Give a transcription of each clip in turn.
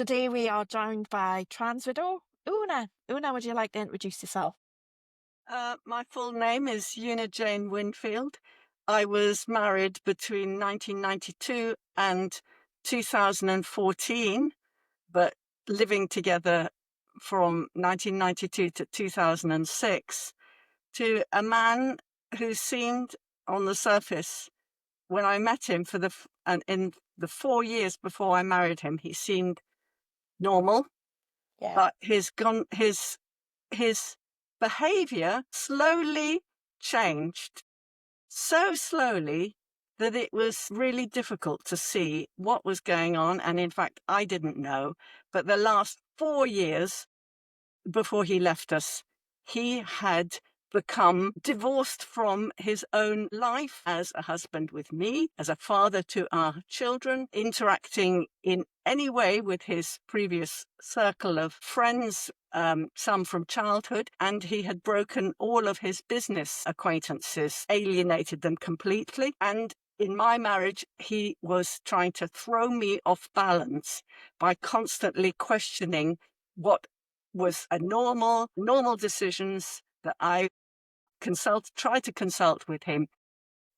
Today we are joined by trans widow Una. Una, would you like to introduce yourself? My full name is Una-Jane Winfield. I was married between 1992 and 2014, but living together from 1992 to 2006 to a man who seemed on the surface when I met him and in the 4 years before I married him, he seemed normal, Yeah. but his behavior slowly changed, so slowly that it was really difficult to see what was going on. And in fact, I didn't know. But the last 4 years before he left us, he had become divorced from his own life as a husband with me, as a father to our children, interacting in any way with his previous circle of friends, some from childhood, and he had broken all of his business acquaintances, alienated them completely. And in my marriage, he was trying to throw me off balance by constantly questioning what was a normal decisions that I tried to consult with him,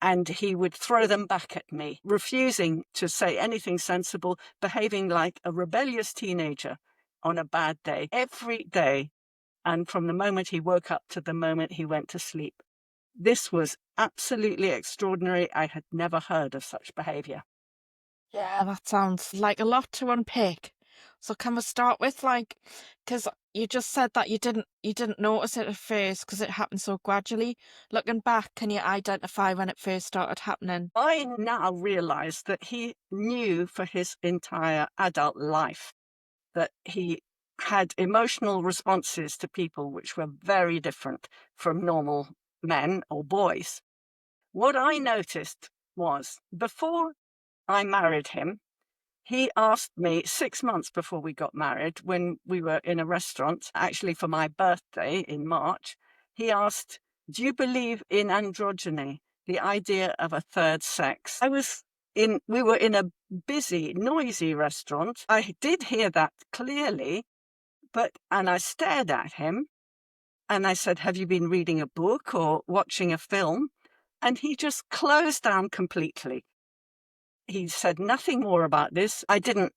and he would throw them back at me, refusing to say anything sensible, behaving like a rebellious teenager on a bad day, every day, and from the moment he woke up to the moment he went to sleep. This was absolutely extraordinary. I had never heard of such behavior. Yeah, that sounds like a lot to unpick. So can we start with because you just said that you didn't notice it at first because it happened so gradually. Looking back, can you identify when it first started happening? I now realize that he knew for his entire adult life that he had emotional responses to people which were very different from normal men or boys. What I noticed was before I married him, he asked me 6 months before we got married, when we were in a restaurant, actually for my birthday in March, he asked, "Do you believe in androgyny, the idea of a third sex?" We were in a busy, noisy restaurant. I did hear that clearly, and I stared at him and I said, "Have you been reading a book or watching a film?" And he just closed down completely. He said nothing more about this. I didn't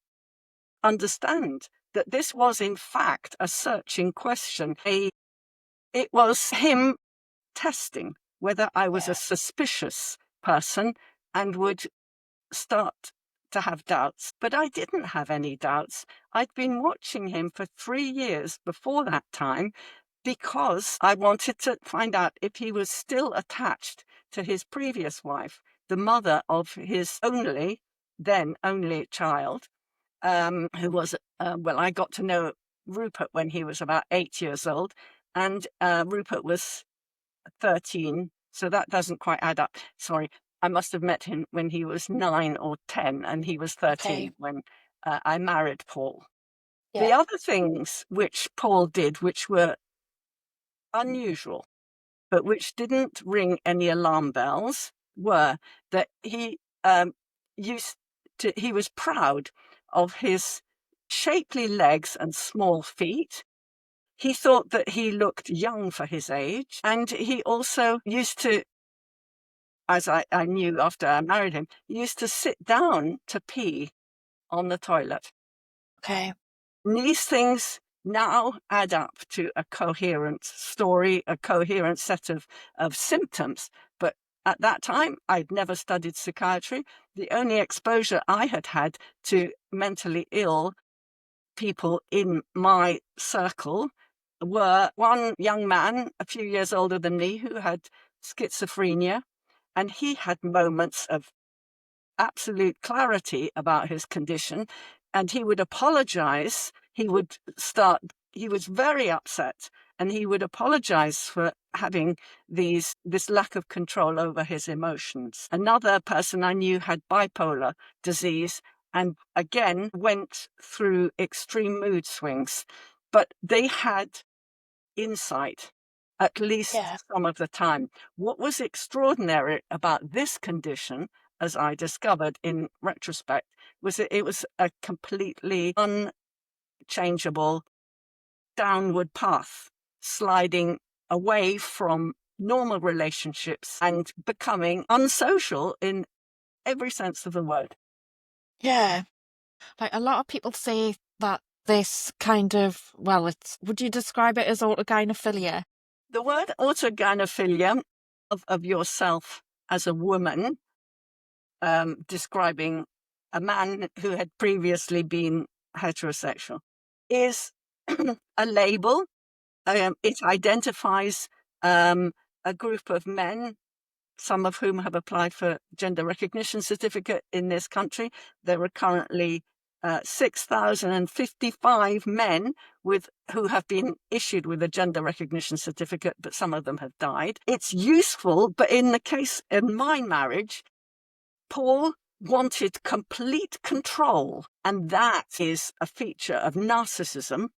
understand that this was, in fact, a searching question. It was him testing whether I was a Yeah. suspicious person and would start to have doubts. But I didn't have any doubts. I'd been watching him for 3 years before that time because I wanted to find out if he was still attached to his previous wife, the mother of his then only child, who was, well, I got to know Rupert when he was about 8 years old, and Rupert was 13, so that doesn't quite add up. Sorry, I must have met him when he was 9 or 10, and he was 13 Okay. when I married Paul. The Yeah. other things which Paul did, which were unusual, but which didn't ring any alarm bells, were that used he was proud of his shapely legs and small feet. He thought that he looked young for his age. And he also used to, as I knew after I married him, he used to sit down to pee on the toilet. Okay. And these things now add up to a coherent story, a coherent set of symptoms. But at that time, I'd never studied psychiatry. The only exposure I had had to mentally ill people in my circle were one young man, a few years older than me, who had schizophrenia, and he had moments of absolute clarity about his condition, and he would apologize. He was very upset, and he would apologize for having this lack of control over his emotions. Another person I knew had bipolar disease and again went through extreme mood swings, but they had insight at Yeah. least some of the time. What was extraordinary about this condition, as I discovered in retrospect, was that it was a completely unchangeable downward path, sliding away from normal relationships and becoming unsocial in every sense of the word. Yeah. Like a lot of people say that this kind of, well, would you describe it as autogynephilia? The word autogynephilia of yourself as a woman, describing a man who had previously been heterosexual, is a label. It identifies a group of men, some of whom have applied for gender recognition certificate in this country. There are currently 6,055 men who have been issued with a gender recognition certificate, but some of them have died. It's useful, but in the case of my marriage, Paul wanted complete control, and that is a feature of narcissism,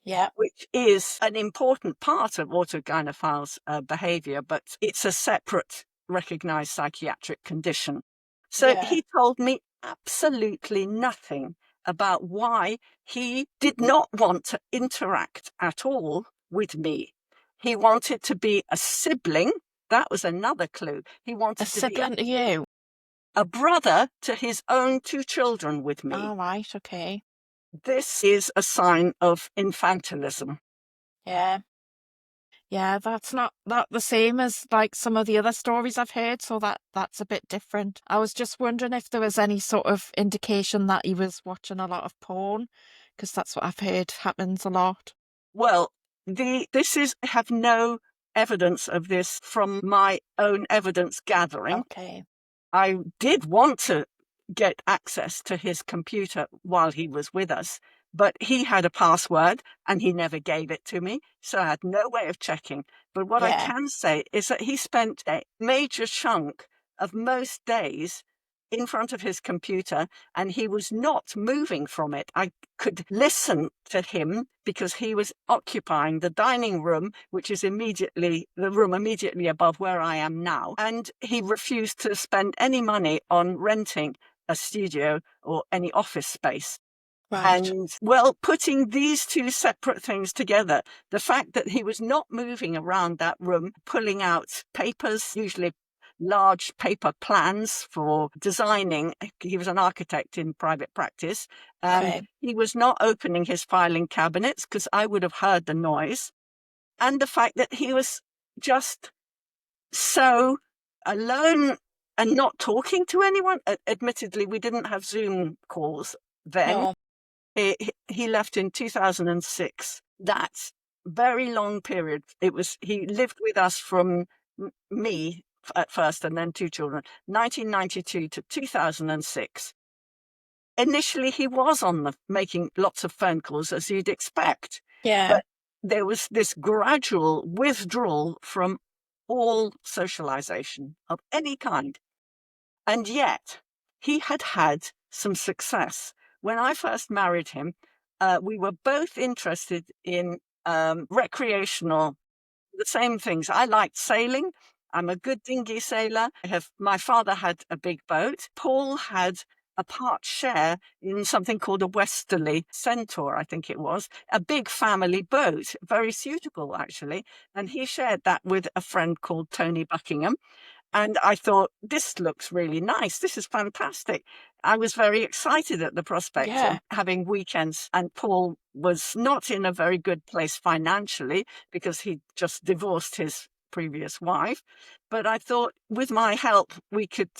Yeah. which is an important part of autogynephiles' behavior, but it's a separate recognized psychiatric condition. So Yeah. he told me absolutely nothing about why he did not want to interact at all with me. He wanted to be a sibling. That was another clue. He A wanted to be sibling to you? a brother to his own 2 children with me. All right, okay. This is a sign of infantilism. Yeah. Yeah, that's not the same as like some of the other stories I've heard, so that's a bit different. I was just wondering if there was any sort of indication that he was watching a lot of porn, because that's what I've heard happens a lot. Well, I have no evidence of this from my own evidence gathering. Okay. I did want to get access to his computer while he was with us, but he had a password and he never gave it to me, so I had no way of checking. But what I Yeah. can say is that he spent a major chunk of most days in front of his computer and he was not moving from it. I could listen to him because he was occupying the dining room, which is the room immediately above where I am now. And he refused to spend any money on renting a studio or any office space. Right. And well, putting these 2 separate things together, the fact that he was not moving around that room, pulling out papers, usually large paper plans for designing. He was an architect in private practice. Okay. He was not opening his filing cabinets because I would have heard the noise. And the fact that he was just so alone and not talking to anyone. Admittedly, we didn't have Zoom calls then. No. He left in 2006. That very long period. He lived with us from me at first and then 2 children, 1992 to 2006. Initially, he was making lots of phone calls, as you'd expect. Yeah. But there was this gradual withdrawal from all socialization of any kind. And yet, he had had some success. When I first married him, we were both interested in recreational, the same things. I liked sailing. I'm a good dinghy sailor. My father had a big boat. Paul had a part share in something called a westerly centaur, I think it was, a big family boat, very suitable actually. And he shared that with a friend called Tony Buckingham. And I thought, this looks really nice. This is fantastic. I was very excited at the prospect of Yeah. having weekends. And Paul was not in a very good place financially because he just divorced his previous wife. But I thought with my help, we could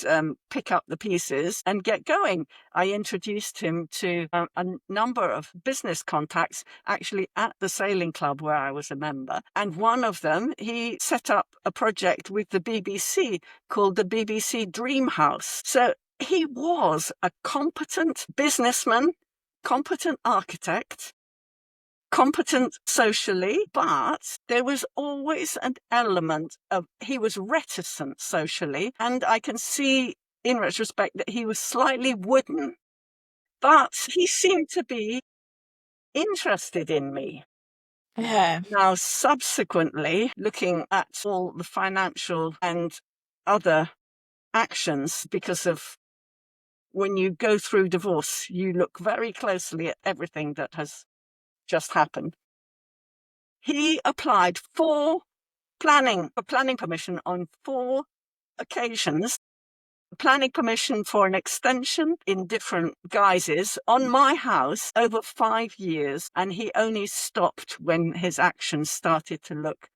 pick up the pieces and get going. I introduced him to a number of business contacts actually at the sailing club where I was a member. And one of them, he set up a project with the BBC called the BBC Dream House. So he was a competent businessman, competent architect, competent socially, but there was always an element of he was reticent socially. And I can see in retrospect that he was slightly wooden, but he seemed to be interested in me. Yeah. Now, subsequently, looking at all the financial and other actions, because of when you go through divorce, you look very closely at everything that has just happened. He applied for planning permission on 4 occasions. Planning permission for an extension in different guises on my house over 5 years, and he only stopped when his actions started to look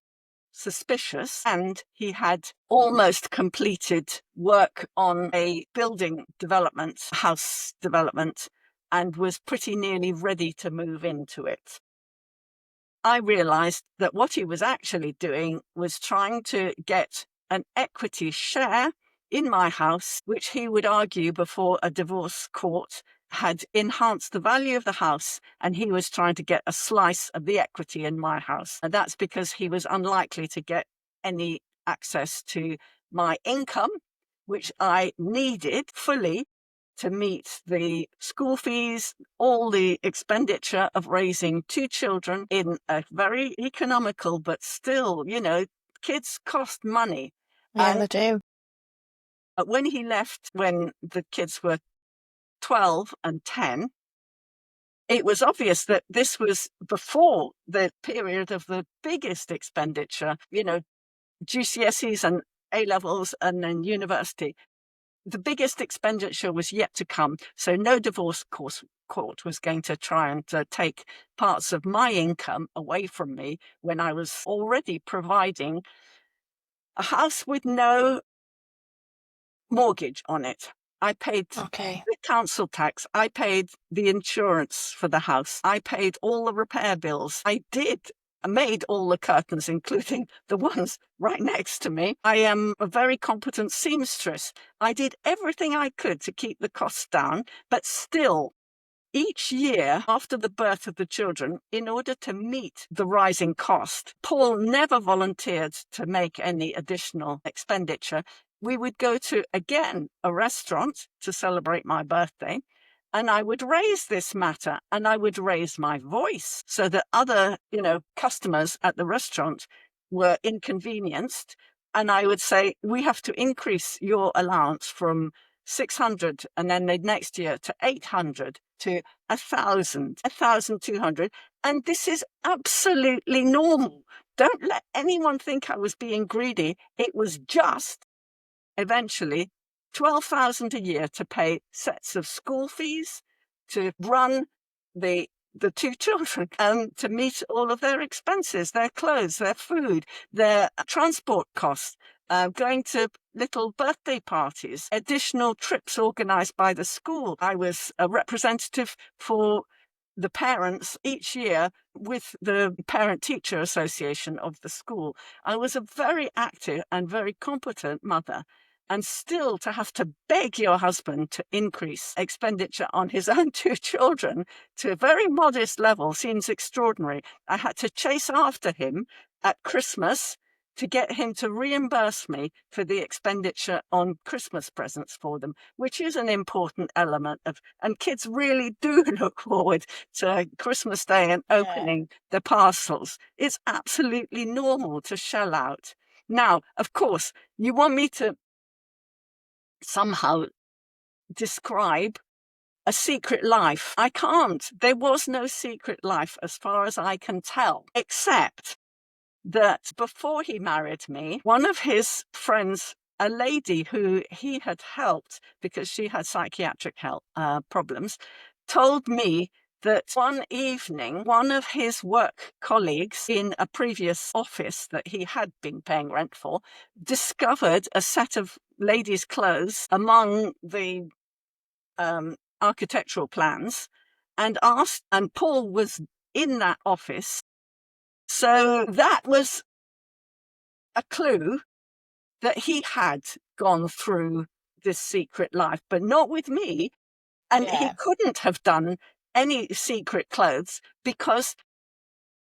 suspicious, and he had almost completed work on a building development, house development, and was pretty nearly ready to move into it. I realized that what he was actually doing was trying to get an equity share in my house, which he would argue before a divorce court had enhanced the value of the house, and he was trying to get a slice of the equity in my house. And that's because he was unlikely to get any access to my income, which I needed fully to meet the school fees, all the expenditure of raising 2 children in a very economical, but still, kids cost money. Yeah, And they do. when he left, when the kids were 12 and 10, it was obvious that this was before the period of the biggest expenditure, GCSEs and A-levels and then university. The biggest expenditure was yet to come. So no divorce court was going to try and take parts of my income away from me when I was already providing a house with no mortgage on it. I paid Okay. the council tax. I paid the insurance for the house. I paid all the repair bills. I made all the curtains, including the ones right next to me. I am a very competent seamstress. I did everything I could to keep the costs down, but still, each year after the birth of the children, in order to meet the rising cost, Paul never volunteered to make any additional expenditure. We would go to, again, a restaurant to celebrate my birthday, and I would raise this matter, and I would raise my voice so that other, customers at the restaurant were inconvenienced. And I would say, we have to increase your allowance from 600 and then the next year to 800 to 1,000, 1,200. And this is absolutely normal. Don't let anyone think I was being greedy. It was just eventually 12,000 a year to pay sets of school fees, to run the 2 children, to meet all of their expenses, their clothes, their food, their transport costs, going to little birthday parties, additional trips organized by the school. I was a representative for the parents each year with the Parent-Teacher Association of the school. I was a very active and very competent mother. And still to have to beg your husband to increase expenditure on his own 2 children to a very modest level seems extraordinary. I had to chase after him at Christmas to get him to reimburse me for the expenditure on Christmas presents for them, which is an important element and kids really do look forward to Christmas Day and Yeah. opening the parcels. It's absolutely normal to shell out. Now, of course, you want me to somehow describe a secret life. I can't. There was no secret life as far as I can tell, except that before he married me, one of his friends, a lady who he had helped because she had psychiatric problems, told me that one evening, one of his work colleagues in a previous office that he had been paying rent for discovered a set of ladies' clothes among the architectural plans and asked, and Paul was in that office. So that was a clue that he had gone through this secret life, but not with me. And he Yeah. couldn't have done any secret clothes because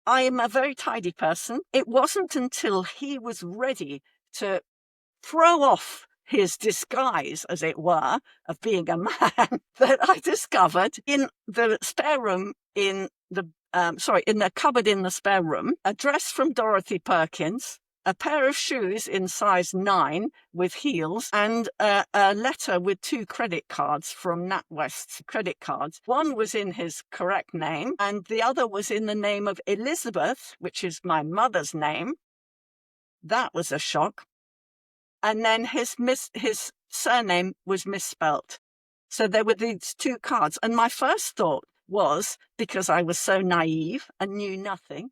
I am a very tidy person. It wasn't until he was ready to throw off his disguise, as it were, of being a man, that I discovered in the spare room in the cupboard in the spare room, a dress from Dorothy Perkins, a pair of shoes in size 9 with heels, and a letter with 2 credit cards from NatWest's credit cards. One was in his correct name, and the other was in the name of Elizabeth, which is my mother's name. That was a shock. And then his surname was misspelt. So there were these 2 cards. And my first thought was, because I was so naive and knew nothing,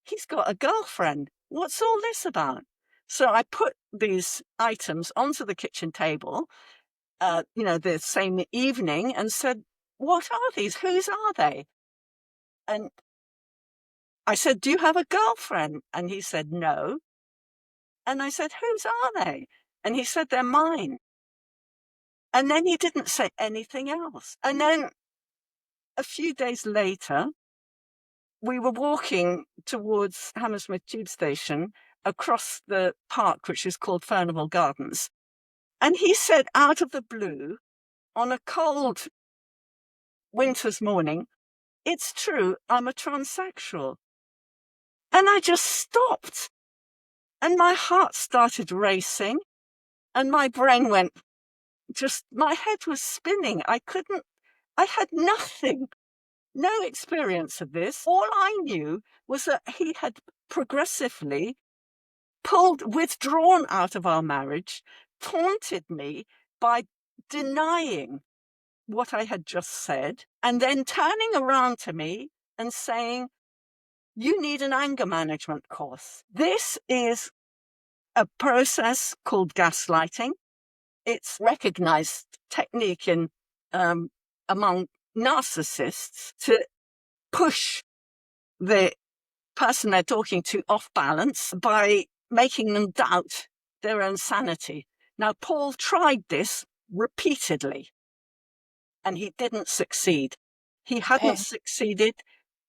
he's got a girlfriend. What's all this about? So I put these items onto the kitchen table, the same evening, and said, what are these? Whose are they? And I said, do you have a girlfriend? And he said, no. And I said, whose are they? And he said, they're mine. And then he didn't say anything else. And then a few days later, we were walking towards Hammersmith Tube Station across the park, which is called Furnival Gardens. And he said out of the blue, on a cold winter's morning, it's true, I'm a transsexual. And I just stopped. And my heart started racing. And my brain went, my head was spinning. I had nothing. No experience of this. All I knew was that he had progressively withdrawn out of our marriage, taunted me by denying what I had just said, and then turning around to me and saying, you need an anger management course. This is a process called gaslighting. It's recognized technique among narcissists to push the person they're talking to off balance by making them doubt their own sanity. Now, Paul tried this repeatedly, and he didn't succeed. He hadn't succeeded,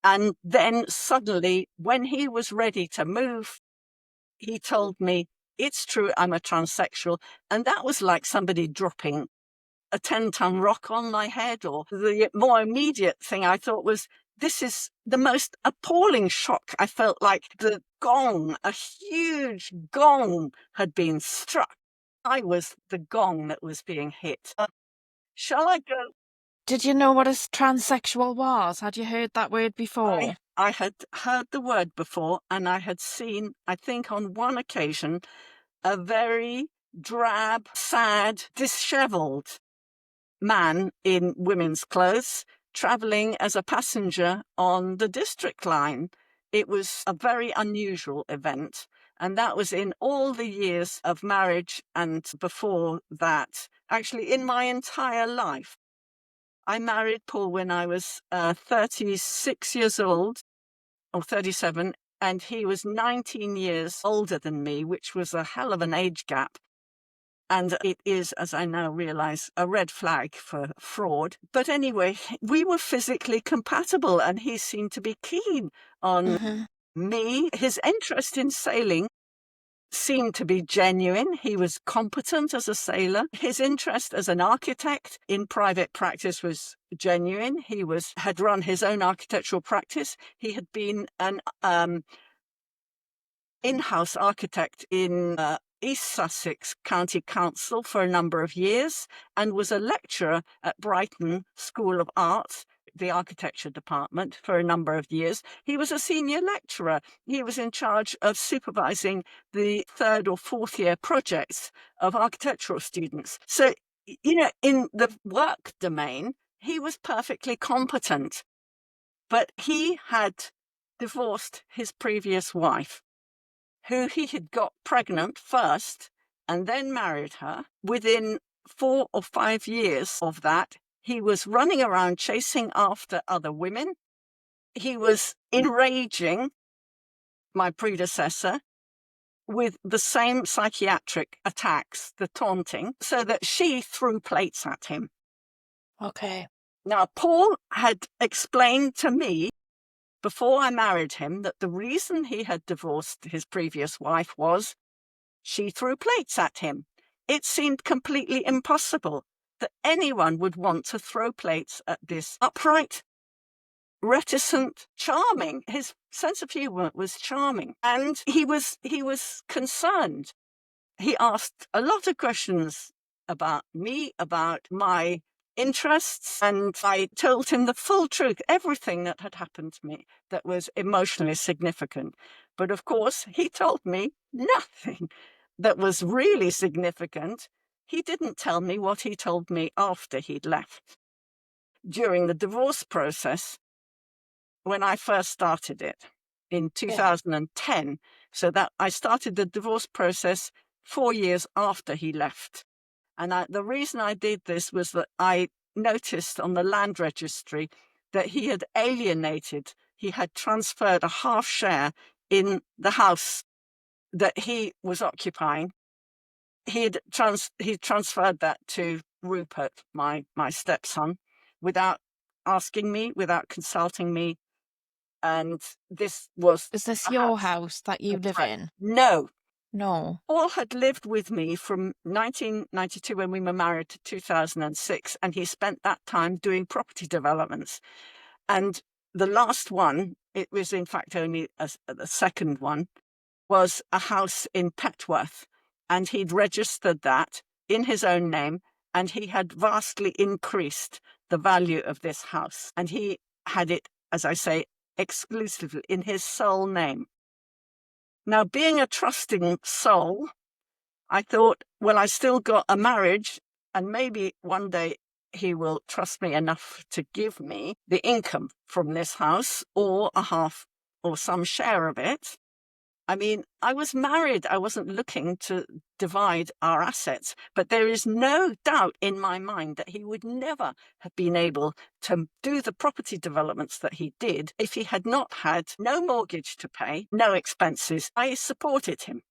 and then suddenly, when he was ready to move, he told me, it's true, I'm a transsexual, and that was like somebody dropping a 10-ton rock on my head. Or the more immediate thing I thought was, this is the most appalling shock. I felt like the gong, a huge gong, had been struck. I was the gong that was being hit. Shall I go? Did you know what a transsexual was? Had you heard that word before? I had heard the word before, and I had seen, I think on one occasion, a very drab, sad, dishevelled man in women's clothes travelling as a passenger on the district line. It was a very unusual event, and that was in all the years of marriage and before that, actually in my entire life. I married Paul when I was 36 years old, or 37, and he was 19 years older than me, which was a hell of an age gap. And it is, as I now realize, a red flag for fraud. But anyway, we were physically compatible, and he seemed to be keen on me. His interest in sailing seemed to be genuine. He was competent as a sailor. His interest as an architect in private practice was genuine. He had run his own architectural practice. He had been an in-house architect in East Sussex County Council for a number of years, and was a lecturer at Brighton School of Art, the architecture department, for a number of years. He was a senior lecturer. He was in charge of supervising the 3rd or 4th year projects of architectural students. So, in the work domain, he was perfectly competent. But he had divorced his previous wife, who he had got pregnant first and then married her. Within 4 or 5 years of that, he was running around chasing after other women. He was enraging my predecessor with the same psychiatric attacks, the taunting, so that she threw plates at him. Okay. Now, Paul had explained to me before I married him that the reason he had divorced his previous wife was she threw plates at him. It seemed completely impossible that anyone would want to throw plates at this upright, reticent, charming. His sense of humor was charming, and he was concerned. He asked a lot of questions about me, about my interests, and I told him the full truth, everything that had happened to me that was emotionally significant. But of course, he told me nothing that was really significant. He didn't tell me what he told me after he'd left. During the divorce process, when I first started it in 2010, so that I started the divorce process 4 years after he left. And the reason I did this was that I noticed on the land registry that he had transferred a half share in the house that he was occupying. He transferred that to Rupert, my stepson, without asking me, without consulting me. And this was... Is this a your house. house that you live in? No. No. Paul had lived with me from 1992 when we were married to 2006, and he spent that time doing property developments. And the last one, it was in fact only the second one, was a house in Petworth, and he'd registered that in his own name, and he had vastly increased the value of this house. And he had it, as I say, exclusively in his sole name. Now, being a trusting soul, I thought, well, I still got a marriage, and maybe one day he will trust me enough to give me the income from this house, or a half or some share of it. I mean, I was married. I wasn't looking to divide our assets, but there is no doubt in my mind that he would never have been able to do the property developments that he did if he had not had no mortgage to pay, no expenses. I supported him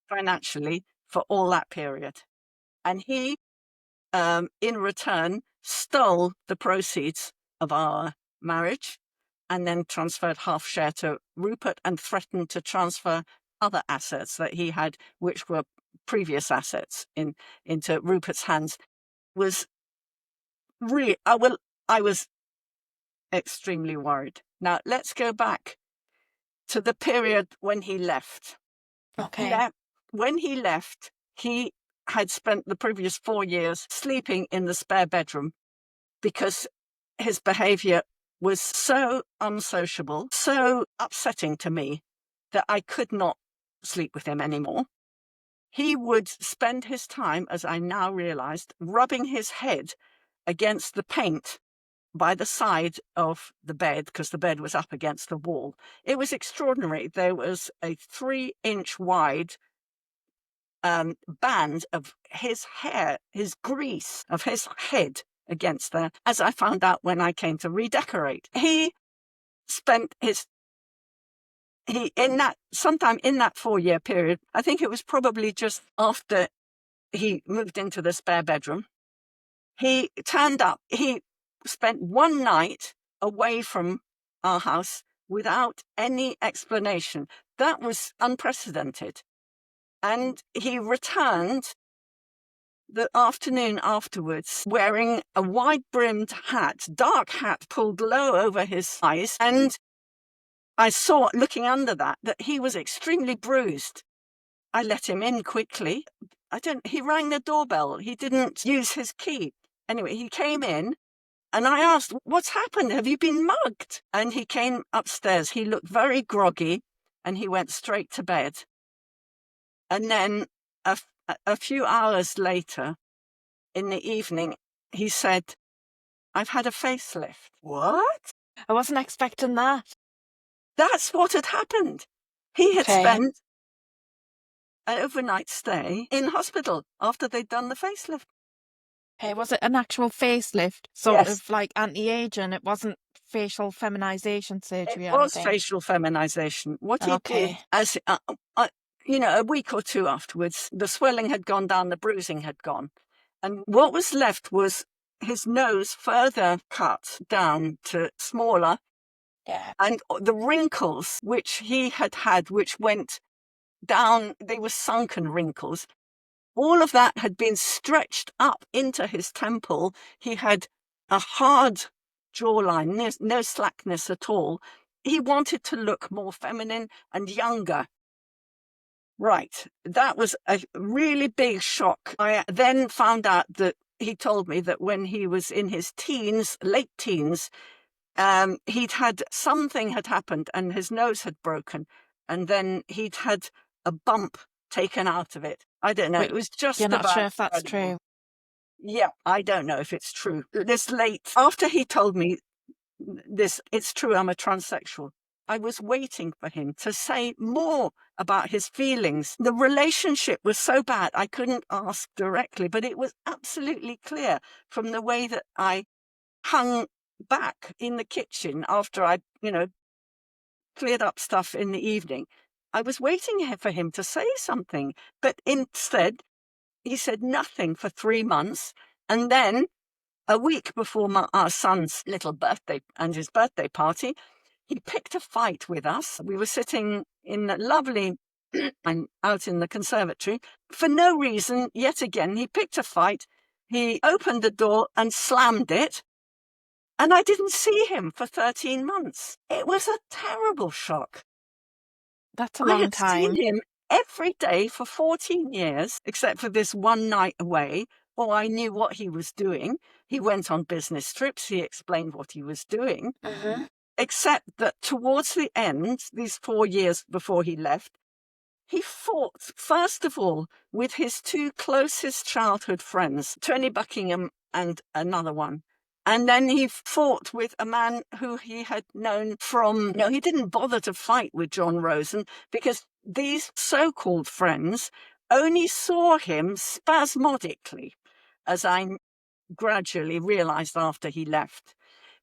financially for all that period. And he, in return, stole the proceeds of our marriage and then transferred half share to Rupert and threatened to transfer other assets that he had, which were previous assets, into Rupert's hands. Was really, I was extremely worried. Now, let's go back to the period when he left. Okay. When he left, he had spent the previous 4 years sleeping in the spare bedroom because his behavior was so unsociable, so upsetting to me that I could not sleep with him anymore. He would spend his time, as I now realized, rubbing his head against the paint by the side of the bed, because the bed was up against the wall. It was extraordinary. There was a 3-inch wide band of his hair, his grease of his head against there, as I found out when I came to redecorate. He spent sometime in that 4-year period, I think it was probably just after he moved into the spare bedroom, he turned up. He spent one night away from our house without any explanation. That was unprecedented. And he returned the afternoon afterwards wearing a wide-brimmed hat, dark hat pulled low over his eyes. And I saw, looking under that he was extremely bruised. I let him in quickly. He rang the doorbell. He didn't use his key. Anyway, he came in and I asked, what's happened? Have you been mugged? And he came upstairs. He looked very groggy and he went straight to bed. And then a few hours later, in the evening, he said, I've had a facelift. What? I wasn't expecting that. That's what had happened. He had Okay. spent an overnight stay in hospital after they'd done the facelift. Okay, was it an actual facelift? Sort Yes. of like anti-aging? It wasn't facial feminization surgery It or was anything? facial feminization. What he did, Okay. as a week or two afterwards, the swelling had gone down, the bruising had gone. And what was left was his nose further cut down to smaller. Yeah. And the wrinkles which he had, which went down, they were sunken wrinkles. All of that had been stretched up into his temple. He had a hard jawline, no slackness at all. He wanted to look more feminine and younger. Right. That was a really big shock. I then found out that he told me that when he was in his teens, late teens, something had happened and his nose had broken, and then he'd had a bump taken out of it. I don't know. But It was you're just not sure about if that's incredible. true. Yeah, I don't know if it's true. This late, after he told me this, it's true, I'm a transsexual. I was waiting for him to say more about his feelings. The relationship was so bad, I couldn't ask directly, but it was absolutely clear from the way that I hung back in the kitchen after I, cleared up stuff in the evening. I was waiting for him to say something, but instead he said nothing for 3 months. And then a week before our son's little birthday and his birthday party, he picked a fight with us. We were sitting in the lovely and out in the conservatory. For no reason, yet again, he picked a fight. He opened the door and slammed it. And I didn't see him for 13 months. It was a terrible shock. That's a I long had seen time. him every day for 14 years, except for this one night away. Or I knew what he was doing. He went on business trips. He explained what he was doing. Except that towards the end, these 4 years before he left, he fought, first of all, with his two closest childhood friends, Tony Buckingham and another one. And then he fought with a man who he had known from, no, he didn't bother to fight with John Rosen because these so-called friends only saw him spasmodically, as I gradually realized after he left.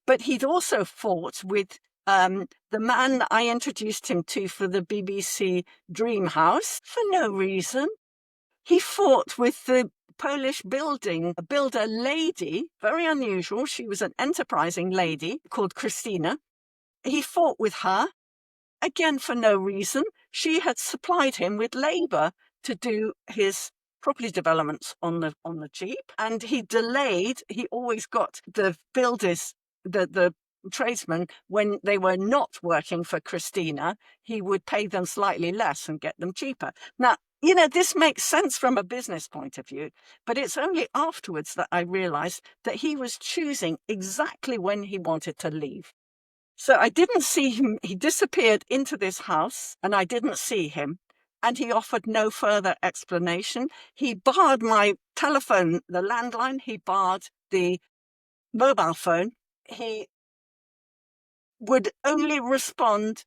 But he'd also fought with the man that I introduced him to for the BBC Dream House for no reason. He fought with the Polish builder lady, very unusual. She was an enterprising lady called Christina. He fought with her, again for no reason. She had supplied him with labour to do his property developments on the cheap, and he always got the builders, the tradesmen, when they were not working for Christina, he would pay them slightly less and get them cheaper. Now, this makes sense from a business point of view, but it's only afterwards that I realized that he was choosing exactly when he wanted to leave. So I didn't see him. He disappeared into this house and I didn't see him. And he offered no further explanation. He barred my telephone, the landline. He barred the mobile phone. He would only respond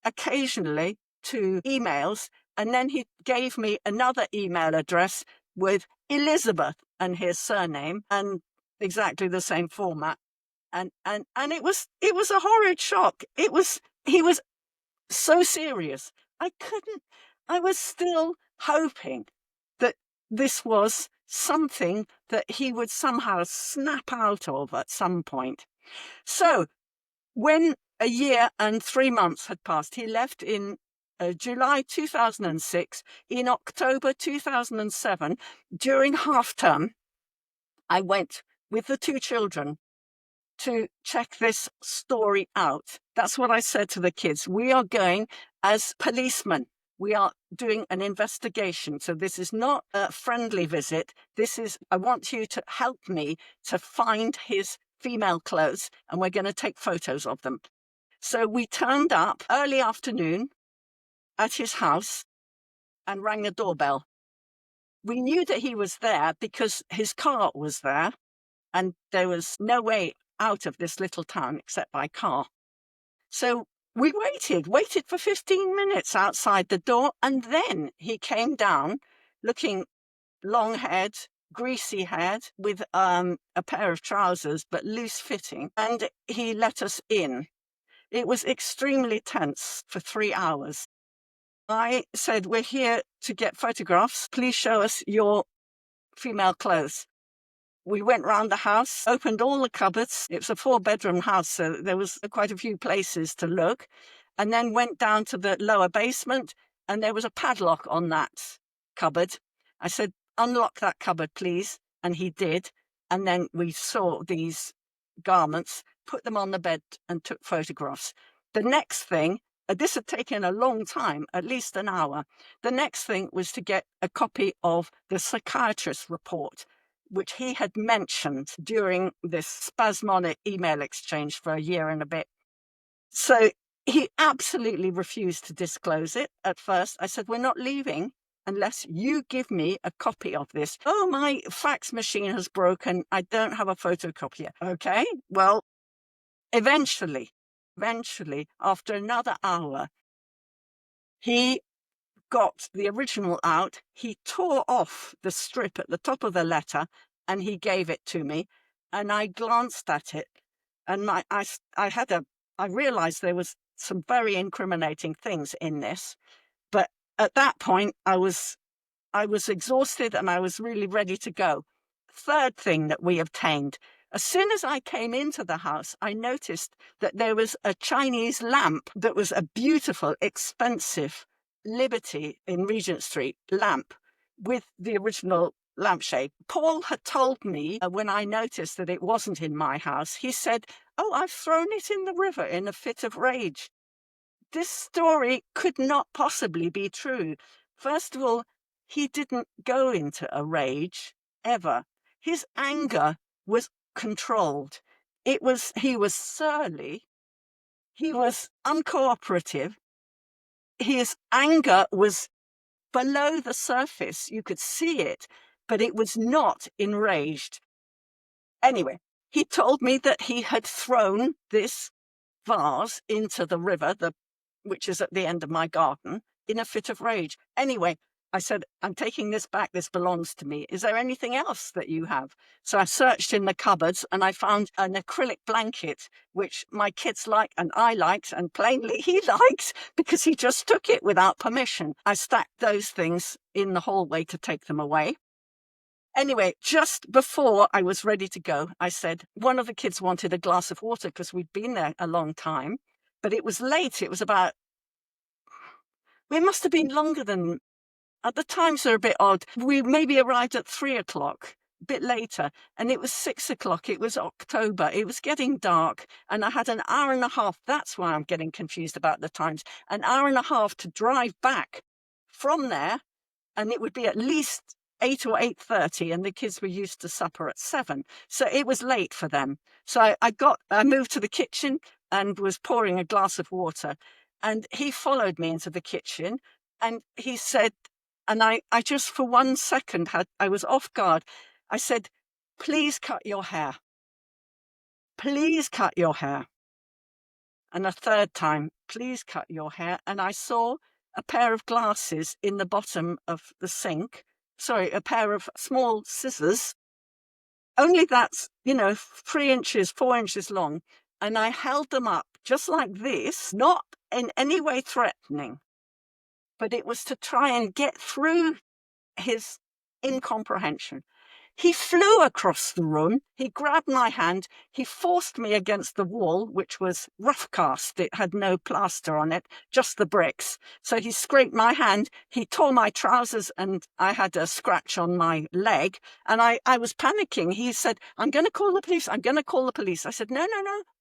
occasionally to emails. And then he gave me another email address with Elizabeth and his surname and exactly the same format. And it was a horrid shock. He was so serious. I was still hoping that this was something that he would somehow snap out of at some point. So when a year and 3 months had passed, he left in July 2006. In October 2007, during half term, I went with the two children to check this story out. That's what I said to the kids. We are going as policemen. We are doing an investigation. So this is not a friendly visit. I want you to help me to find his female clothes, and we're going to take photos of them. So we turned up early afternoon at his house and rang the doorbell. We knew that he was there because his car was there, and there was no way out of this little town except by car. So we waited for 15 minutes outside the door, and then he came down looking long-haired, greasy-haired, with a pair of trousers, but loose-fitting, and he let us in. It was extremely tense for 3 hours. I said, "We're here to get photographs. Please show us your female clothes." We went round the house, opened all the cupboards. It was a 4-bedroom house, so there was quite a few places to look, and then went down to the lower basement, and there was a padlock on that cupboard. I said, "Unlock that cupboard, please." And he did. And then we saw these garments, put them on the bed and took photographs. The next thing, this had taken a long time, at least an hour. The next thing was to get a copy of the psychiatrist's report, which he had mentioned during this spasmodic email exchange for a year and a bit. So he absolutely refused to disclose it at first. I said, we're not leaving unless you give me a copy of this. Oh, my fax machine has broken. I don't have a photocopier. Okay, well, eventually, after another hour, he got the original out. He tore off the strip at the top of the letter and he gave it to me. And I glanced at it and I realized there was some very incriminating things in this. But at that point, I was exhausted and I was really ready to go. Third thing that we obtained, as soon as I came into the house, I noticed that there was a Chinese lamp that was a beautiful, expensive Liberty in Regent Street lamp with the original lampshade. Paul had told me when I noticed that it wasn't in my house, he said, oh, I've thrown it in the river in a fit of rage. This story could not possibly be true. First of all, he didn't go into a rage ever. His anger was controlled. He was surly. He was uncooperative. His anger was below the surface. You could see it, but it was not enraged. Anyway, he told me that he had thrown this vase into the river, which is at the end of my garden, in a fit of rage. Anyway, I said, I'm taking this back. This belongs to me. Is there anything else that you have? So I searched in the cupboards and I found an acrylic blanket, which my kids liked and I liked, and plainly he liked because he just took it without permission. I stacked those things in the hallway to take them away. Anyway, just before I was ready to go, I said, one of the kids wanted a glass of water because we'd been there a long time, but it was late. It was it must have been longer than, at the times are a bit odd. We maybe arrived at 3:00, a bit later, and it was 6:00. It was October. It was getting dark, and I had an hour and a half. That's why I'm getting confused about the times. An hour and a half to drive back from there, and it would be at least 8 or 8:30, and the kids were used to supper at 7. So it was late for them. So I moved to the kitchen and was pouring a glass of water, and he followed me into the kitchen, and he said, and I just for 1 second I was off guard. I said, please cut your hair. Please cut your hair. And a third time, please cut your hair. And I saw a pair of glasses in the bottom of the sink. Sorry, a pair of small scissors. Only that's, 3 inches, 4 inches long. And I held them up just like this, not in any way threatening, but it was to try and get through his incomprehension. He flew across the room. He grabbed my hand. He forced me against the wall, which was rough cast. It had no plaster on it, just the bricks. So he scraped my hand. He tore my trousers and I had a scratch on my leg. And I was panicking. He said, I'm going to call the police. I'm going to call the police. I said, no,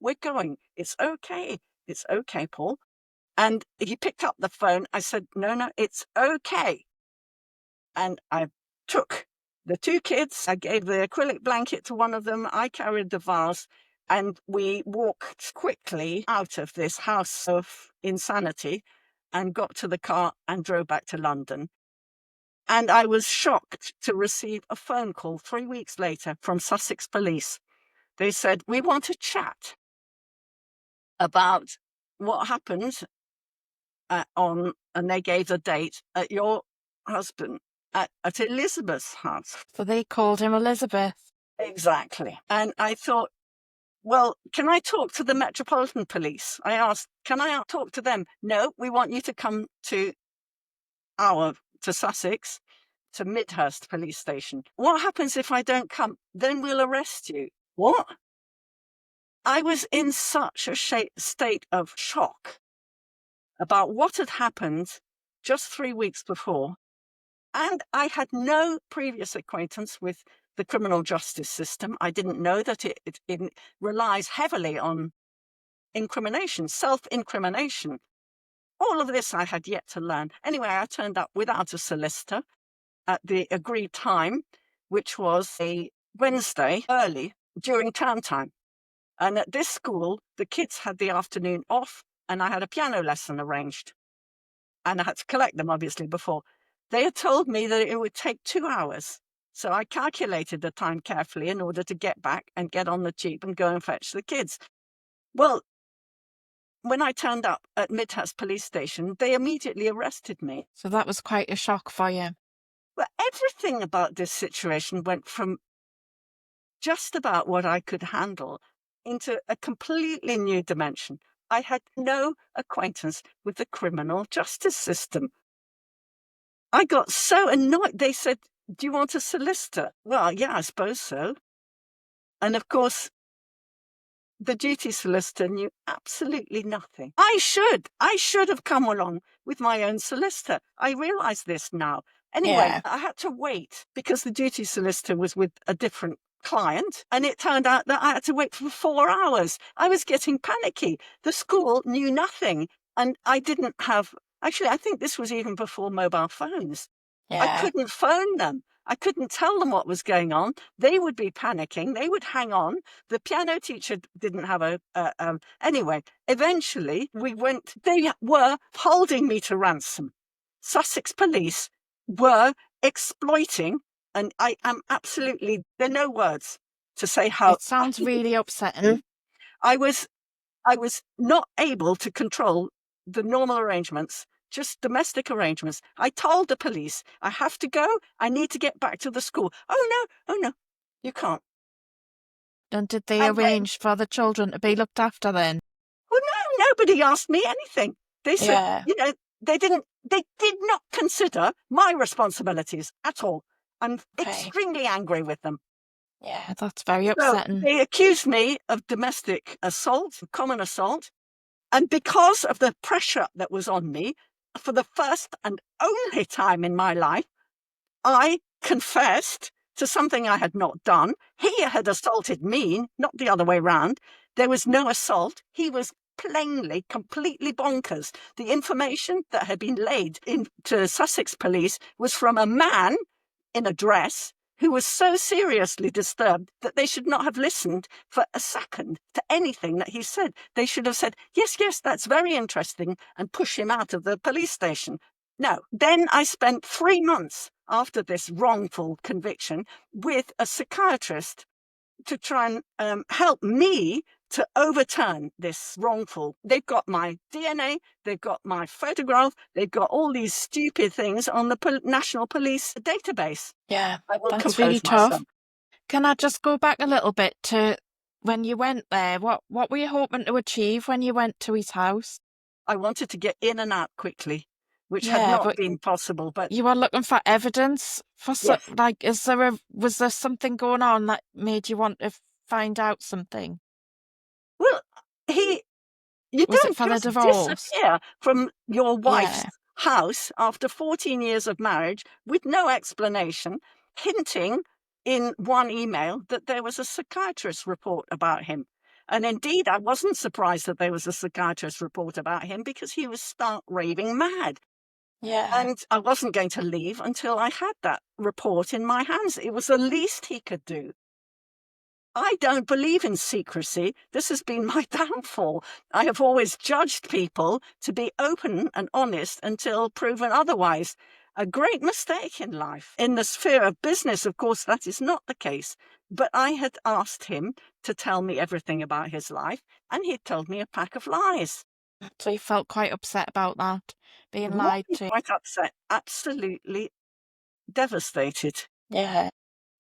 we're going. It's okay. It's okay, Paul. And he picked up the phone. I said, no, it's okay. And I took the 2 kids. I gave the acrylic blanket to one of them. I carried the vase, and we walked quickly out of this house of insanity and got to the car and drove back to London. And I was shocked to receive a phone call 3 weeks later from Sussex Police. They said, we want to chat about what happened and they gave the date at your husband at Elizabeth's house. So they called him Elizabeth. Exactly. And I thought, well, can I talk to the Metropolitan Police? I asked, can I talk to them? No, we want you to come to Sussex, to Midhurst Police Station. What happens if I don't come? Then we'll arrest you. What? I was in such a state of shock about what had happened just 3 weeks before. And I had no previous acquaintance with the criminal justice system. I didn't know that it relies heavily on incrimination, self-incrimination. All of this I had yet to learn. Anyway, I turned up without a solicitor at the agreed time, which was a Wednesday early during term time. And at this school, the kids had the afternoon off, and I had a piano lesson arranged. And I had to collect them, obviously, before. They had told me that it would take 2 hours. So I calculated the time carefully in order to get back and get on the jeep and go and fetch the kids. Well, when I turned up at Midhurst police station, they immediately arrested me. So that was quite a shock for you. But everything about this situation went from just about what I could handle into a completely new dimension. I had no acquaintance with the criminal justice system. I got so annoyed. They said, "Do you want a solicitor?" Well, yeah, I suppose so. And of course, the duty solicitor knew absolutely nothing. I should have come along with my own solicitor. I realise this now. Anyway, Yeah. I had to wait because the duty solicitor was with a different client, and it turned out that I had to wait for 4 hours. I was getting panicky. The school knew nothing, and I didn't have... Actually, I think this was even before mobile phones. I Yeah. couldn't phone them. I couldn't tell them what was going on. They would be panicking. They would hang on. The piano teacher didn't have anyway, eventually they were holding me to ransom. Sussex police were exploiting, and I am absolutely, there are no words to say how... It sounds really upsetting. I was not able to control the normal arrangements, just domestic arrangements. I told the police, I have to go. I need to get back to the school. Oh no, you can't. And did they And arrange for the children to be looked after then? well, no, nobody asked me anything. They said, Yeah. they did not consider my responsibilities at all. I'm Okay. extremely angry with them. Yeah, that's very So upsetting. they accused me of domestic assault, common assault. And because of the pressure that was on me, for the first and only time in my life, I confessed to something I had not done. He had assaulted me, not the other way round. There was no assault. He was plainly, completely bonkers. The information that had been laid into Sussex police was from a man in a dress who was so seriously disturbed that they should not have listened for a second to anything that he said. They should have said, yes, that's very interesting, and push him out of the police station. No. Then I spent 3 months after this wrongful conviction with a psychiatrist to try and help me to overturn this wrongful. They've got my DNA, they've got my photograph, they've got all these stupid things on the National Police database. Yeah, I will that's compose really tough. myself. Can I just go back a little bit to when you went there? What were you hoping to achieve when you went to his house? I wanted to get in and out quickly, which had Yeah, not but been possible. But you were looking for evidence for yes, like, was there something going on that made you want to find out something? well, you Was it don't for the just divorce? disappear from your wife's Yeah, house after 14 years of marriage with no explanation, hinting in one email that there was a psychiatrist report about him. And indeed, I wasn't surprised that there was a psychiatrist report about him because he was stark raving mad. yeah. And I wasn't going to leave until I had that report in my hands. It was the least he could do. I don't believe in secrecy. This has been my downfall. I have always judged people to be open and honest until proven otherwise. A great mistake in life. In the sphere of business, of course, that is not the case. But I had asked him to tell me everything about his life, and he told me a pack of lies. So you felt quite upset about that, being lied Really to. quite upset, absolutely devastated. Yeah,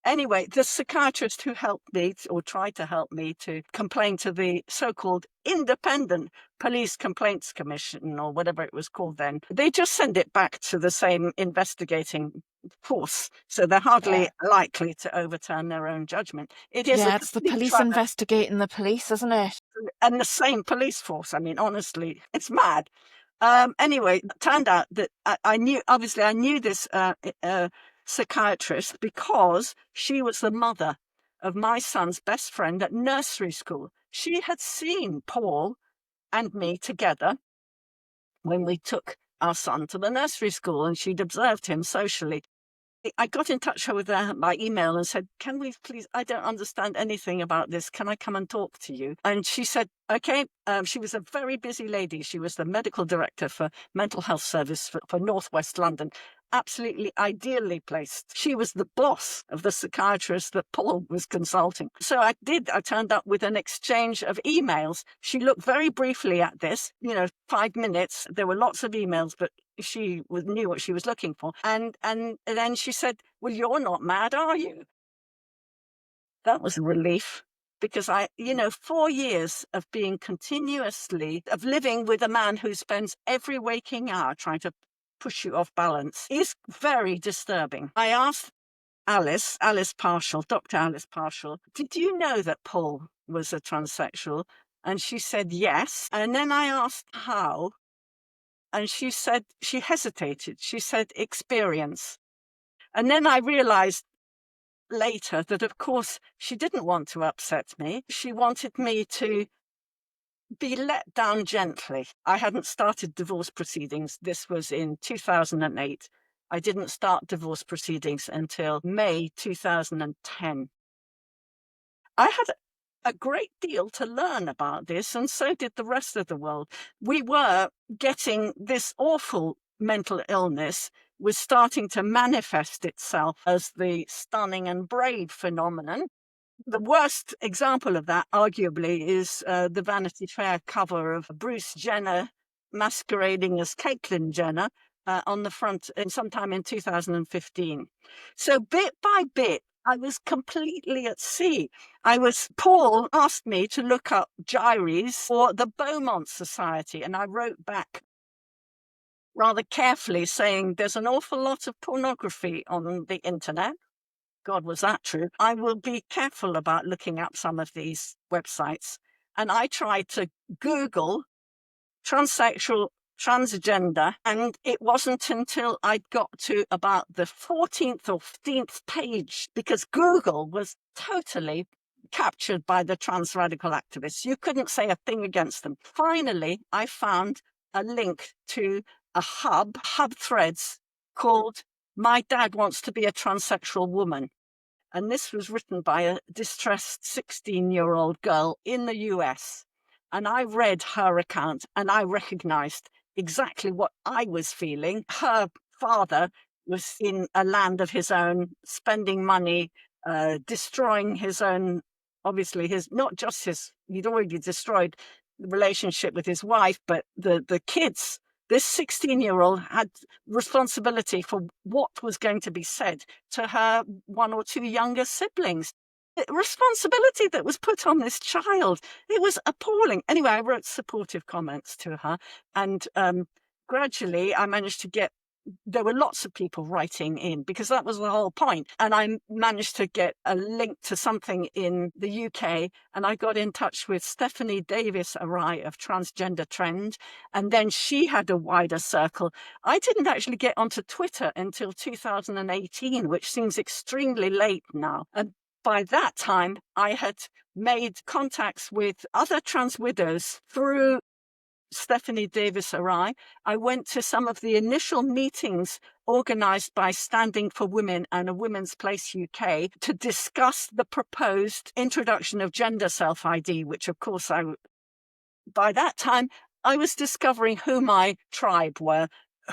Anyway, the psychiatrist who helped me, or tried to help me, to complain to the so-called Independent Police Complaints Commission, or whatever it was called then, they just send it back to the same investigating force. So they're hardly likely to overturn their own judgment. It is a it's the complete police travesty. investigating the police, isn't it? And the same police force. I mean, honestly, it's mad. Anyway, it turned out that I knew, obviously, I knew this psychiatrist because she was the mother of my son's best friend at nursery school. She had seen Paul and me together when we took our son to the nursery school, and she'd observed him socially. I got in touch with her by email and said, can we please, I don't understand anything about this. Can I come and talk to you? And she said, okay. She was a very busy lady. She was the medical director for mental health service for Northwest London. Absolutely ideally placed. She was the boss of the psychiatrist that Paul was consulting. So I turned up with an exchange of emails. She looked very briefly at this, 5 minutes. There were lots of emails, but she knew what she was looking for. And then she said, well, you're not mad, are you? That was a relief, because 4 years of being of living with a man who spends every waking hour trying to push you off balance is very disturbing. I asked Dr. Alice Partial, did you know that Paul was a transsexual? And she said yes. And then I asked how, and she said, she hesitated. She said experience. And then I realized later that, of course, she didn't want to upset me. She wanted me to be let down gently. I hadn't started divorce proceedings. This was in 2008. I didn't start divorce proceedings until May 2010. I had a great deal to learn about this, and so did the rest of the world. We were getting this awful mental illness was starting to manifest itself as the stunning and brave phenomenon. The worst example of that, arguably, is the Vanity Fair cover of Bruce Jenner masquerading as Caitlyn Jenner on the front sometime in 2015. So bit by bit, I was completely at sea. Paul asked me to look up gyries for the Beaumont Society, and I wrote back rather carefully saying there's an awful lot of pornography on the internet. God, was that true? I will be careful about looking up some of these websites. And I tried to Google transsexual, transgender, and it wasn't until I got to about the 14th or 15th page, because Google was totally captured by the trans radical activists. You couldn't say a thing against them. Finally, I found a link to a hub threads called My Dad Wants to Be a Transsexual Woman. And this was written by a distressed 16-year-old girl in the US. And I read her account and I recognized exactly what I was feeling. Her father was in a land of his own, spending money, destroying his own, obviously he'd already destroyed the relationship with his wife, but the kids. This 16-year-old had responsibility for what was going to be said to her 1 or 2 younger siblings. The responsibility that was put on this child, it was appalling. Anyway, I wrote supportive comments to her, and gradually I managed to there were lots of people writing in, because that was the whole point. And I managed to get a link to something in the UK, and I got in touch with Stephanie Davis-Arai of Transgender Trend, and then she had a wider circle. I didn't actually get onto Twitter until 2018, which seems extremely late now. And by that time, I had made contacts with other trans widows through Stephanie Davis-Arai. I went to some of the initial meetings organised by Standing for Women and A Women's Place UK to discuss the proposed introduction of gender self-ID, which of course by that time, I was discovering who my tribe were,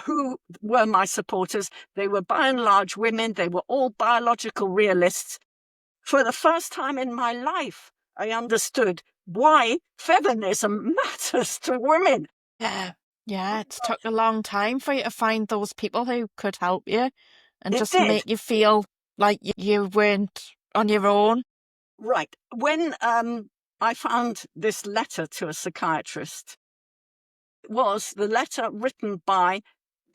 who were my supporters. They were by and large women. They were all biological realists. For the first time in my life, I understood why feminism matters to women. Yeah, it took a long time for you to find those people who could help you and It just did. make you feel like you weren't on your own. Right. When I found this letter to a psychiatrist, it was the letter written by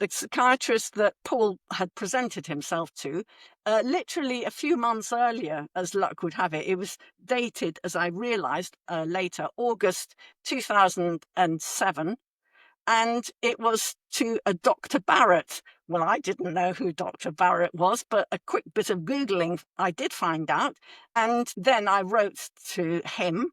the psychiatrist that Paul had presented himself to, literally a few months earlier, as luck would have it. It was dated, as I realized later, August 2007. And it was to a Dr. Barrett, Well, I didn't know who Dr. Barrett was, but a quick bit of Googling, I did find out. And then I wrote to him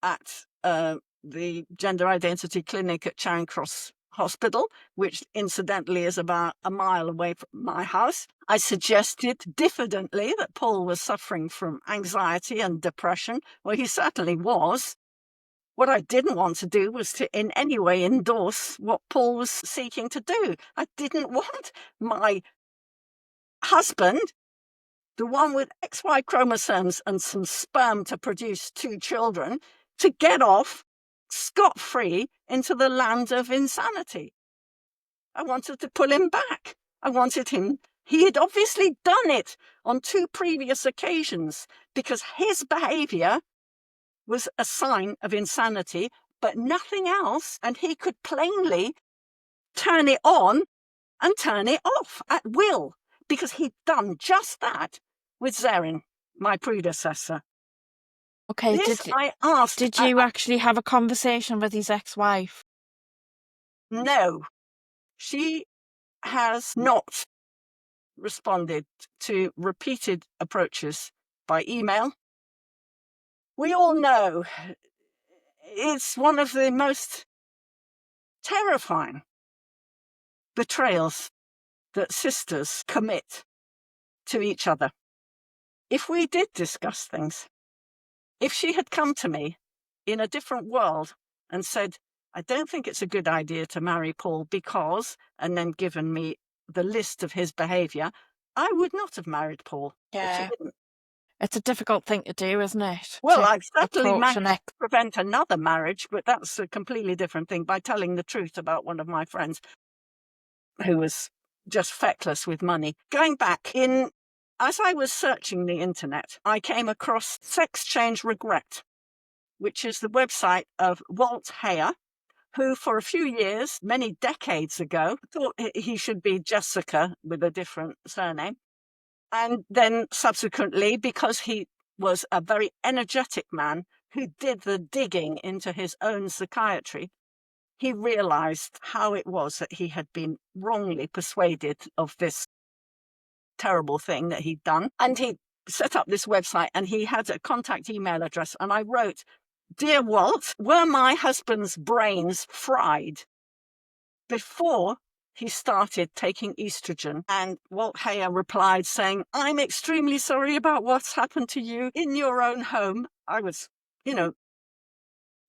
at the Gender Identity Clinic at Charing Cross Hospital, which incidentally is about a mile away from my house. I suggested diffidently that Paul was suffering from anxiety and depression. Well, he certainly was. What I didn't want to do was to in any way endorse what Paul was seeking to do. I didn't want my husband, the one with XY chromosomes and some sperm to produce 2 children, to get off scot-free into the land of insanity. I wanted to pull him back. I wanted him. He had obviously done it on 2 previous occasions because his behavior was a sign of insanity, but nothing else. And he could plainly turn it on and turn it off at will because he'd done just that with Zerin, my predecessor. Okay, This I asked. did you actually have a conversation with his ex-wife? No, she has not responded to repeated approaches by email. We all know it's one of the most terrifying betrayals that sisters commit to each other. If we did discuss things, if she had come to me in a different world and said, I don't think it's a good idea to marry Paul because, and then given me the list of his behaviour, I would not have married Paul. But she Yeah. didn't. It's a difficult thing to do, isn't it? Well, To I've certainly approach an managed ex. to prevent another marriage, but that's a completely different thing by telling the truth about one of my friends who was just feckless with money. Going back as I was searching the internet, I came across Sex Change Regret, which is the website of Walt Heyer, who for a few years, many decades ago, thought he should be Jessica with a different surname. And then subsequently, because he was a very energetic man who did the digging into his own psychiatry, he realized how it was that he had been wrongly persuaded of this terrible thing that he'd done. And he set up this website and he had a contact email address. And I wrote, Dear Walt, were my husband's brains fried before he started taking estrogen? And Walt Heyer replied saying, I'm extremely sorry about what's happened to you in your own home. I was,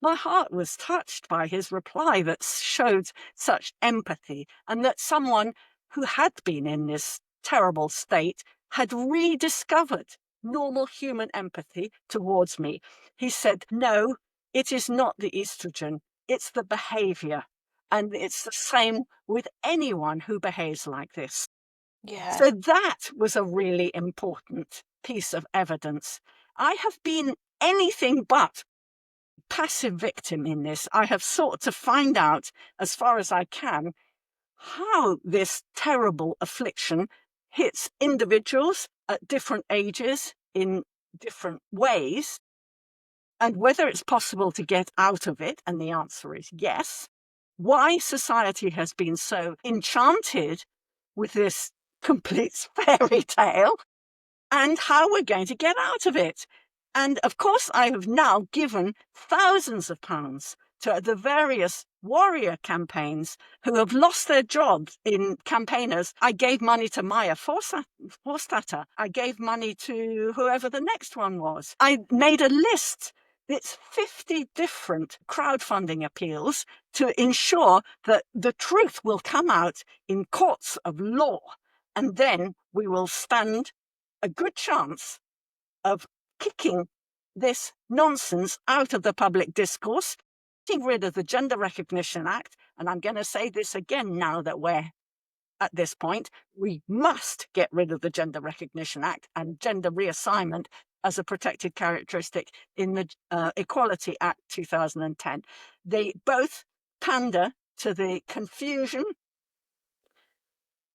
my heart was touched by his reply that showed such empathy, and that someone who had been in this terrible state had rediscovered normal human empathy towards me. He said, no, it is not the estrogen, it's the behavior. And it's the same with anyone who behaves like this. Yeah. So that was a really important piece of evidence. I have been anything but passive victim in this. I have sought to find out, as far as I can, how this terrible affliction hits individuals at different ages in different ways, and whether it's possible to get out of it, and the answer is yes. Why society has been so enchanted with this complete fairy tale, and how we're going to get out of it. And of course, I have now given thousands of pounds to the various warrior campaigns who have lost their jobs in campaigners. I gave money to Maya Forstater. I gave money to whoever the next one was. I made a list. It's 50 different crowdfunding appeals to ensure that the truth will come out in courts of law. And then we will stand a good chance of kicking this nonsense out of the public discourse, getting rid of the Gender Recognition Act. And I'm going to say this again now that we're at this point, we must get rid of the Gender Recognition Act and gender reassignment as a protected characteristic in the Equality Act 2010. They both pander to the confusion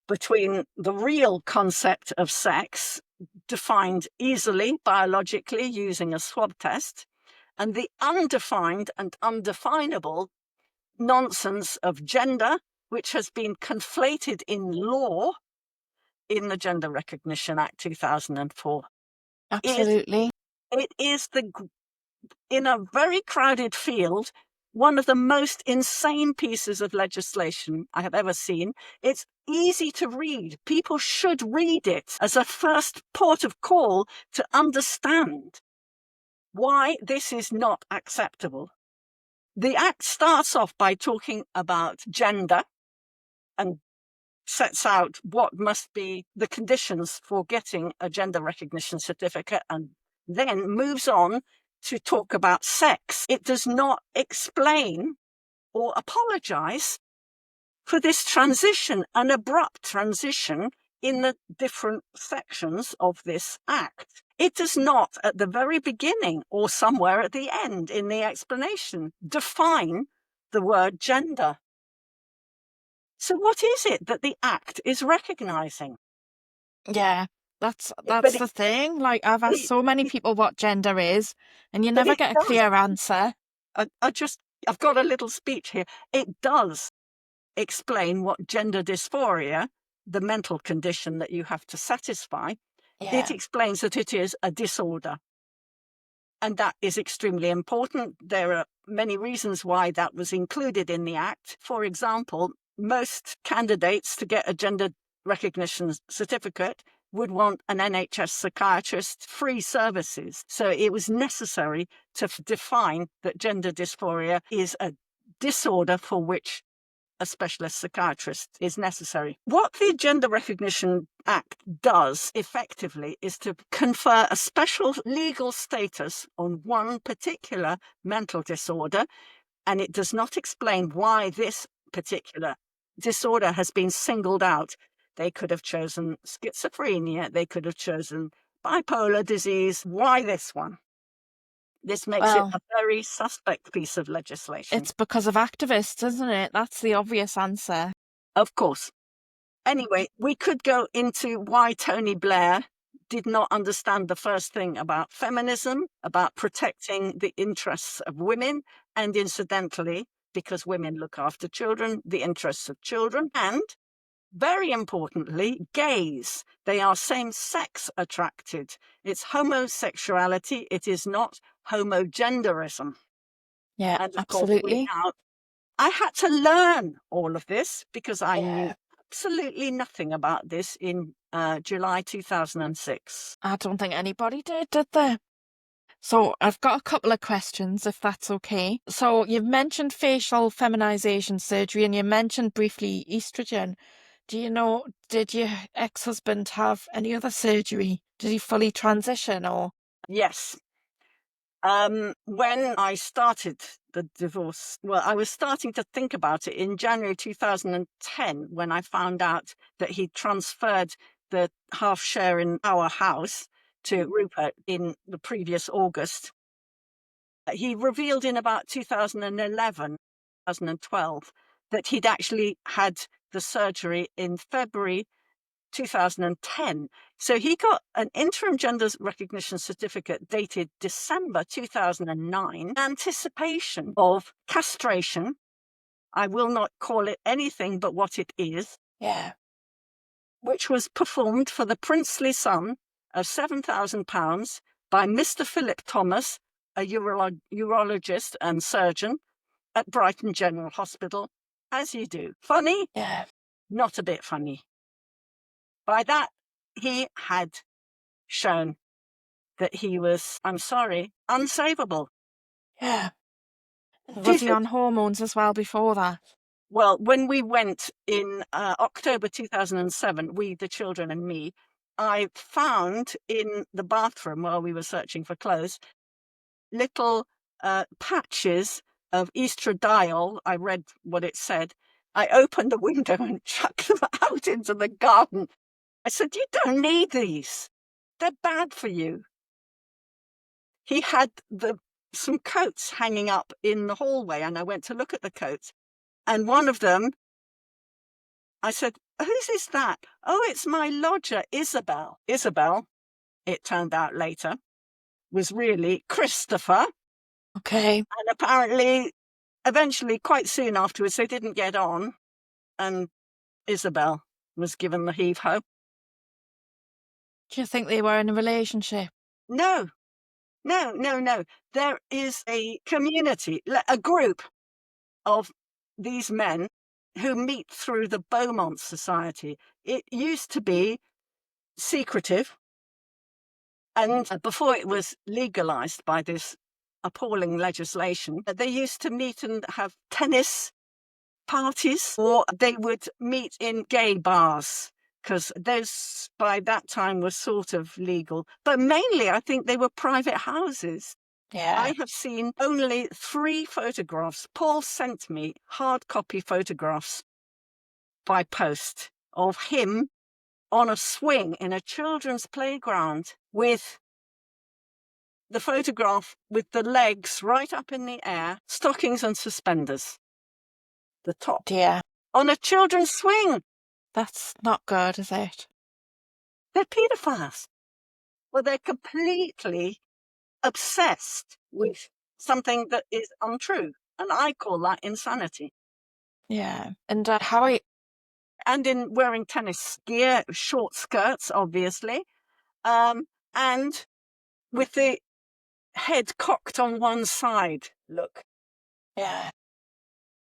between the real concept of sex, defined easily biologically using a swab test, and the undefined and undefinable nonsense of gender, which has been conflated in law in the Gender Recognition Act 2004. Absolutely. It is in a very crowded field, one of the most insane pieces of legislation I have ever seen. It's easy to read. People should read it as a first port of call to understand why this is not acceptable. The Act starts off by talking about gender and sets out what must be the conditions for getting a gender recognition certificate, and then moves on to talk about sex. It does not explain or apologize for this transition, an abrupt transition in the different sections of this Act. It does not, at the very beginning or somewhere at the end in the explanation, define the word gender. So what is it that the Act is recognizing? Yeah, that's But the thing. Like, I've asked so many it, people what gender is, and you but never it get a does. clear answer. I've got a little speech here. It does explain what gender dysphoria, the mental condition that you have to satisfy, it Yeah. explains that it is a disorder. And that is extremely important. There are many reasons why that was included in the Act. For example, most candidates to get a gender recognition certificate would want an NHS psychiatrist free services. So it was necessary to define that gender dysphoria is a disorder for which a specialist psychiatrist is necessary. What the Gender Recognition Act does effectively is to confer a special legal status on one particular mental disorder, and it does not explain why this particular disorder has been singled out. They could have chosen schizophrenia, they could have chosen bipolar disease. Why this one? This makes it Well, a very suspect piece of legislation. it's because of activists, isn't it? That's the obvious answer. Of course. Anyway, we could go into why Tony Blair did not understand the first thing about feminism, about protecting the interests of women, and incidentally, because women look after children, the interests of children, and very importantly, gays. They are same-sex attracted. It's homosexuality. It is not homogenderism. Yeah, And of course, absolutely. I had to learn all of this because I knew Yeah. absolutely nothing about this in July 2006. I don't think anybody did they? So I've got a couple of questions, if that's okay. So you've mentioned facial feminization surgery and you mentioned briefly estrogen. Do you know, did your ex-husband have any other surgery? Did he fully transition or? Yes. When I started the divorce, well, I was starting to think about it in January 2010 when I found out that he transferred the half share in our house to Rupert in the previous August. He revealed in about 2011, 2012, that he'd actually had the surgery in February 2010. So he got an interim gender recognition certificate dated December 2009, in anticipation of castration. I will not call it anything but what it is, Yeah. which was performed for the princely sum of £7,000 by Mr. Philip Thomas, a urologist and surgeon at Brighton General Hospital, as you do. Funny? Yeah. Not a bit funny. By that, he had shown that he was, I'm sorry, unsavable. Yeah. Was he Jesus. on hormones as well before that? Well, when we went in October 2007, we, the children and me, I found in the bathroom while we were searching for clothes, little patches of estradiol. I read what it said. I opened the window and chucked them out into the garden. I said, you don't need these. They're bad for you. He had some coats hanging up in the hallway, and I went to look at the coats. And one of them, I said, whose is that? Oh, it's my lodger, Isabel. Isabel, it turned out later, was really Christopher. Okay. And apparently, eventually, quite soon afterwards, they didn't get on. and Isabel was given the heave-ho. Do you think they were in a relationship? No, no, no, no. There is a community, a group of these men who meet through the Beaumont Society. It used to be secretive, and before it was legalized by this appalling legislation, they used to meet and have tennis parties, or they would meet in gay bars, because those by that time were sort of legal. But mainly, I think they were private houses. Yeah. I have seen only 3 photographs. Paul sent me hard copy photographs by post of him on a swing in a children's playground with the photograph with the legs right up in the air, stockings and suspenders, the top, Dear. on a children's swing. That's not good, is it? They're paedophiles. Well, they're completely obsessed with something that is untrue. And I call that insanity. Yeah. And how are you? And in wearing tennis gear, short skirts, obviously, and with the head cocked on one side. Look. Yeah.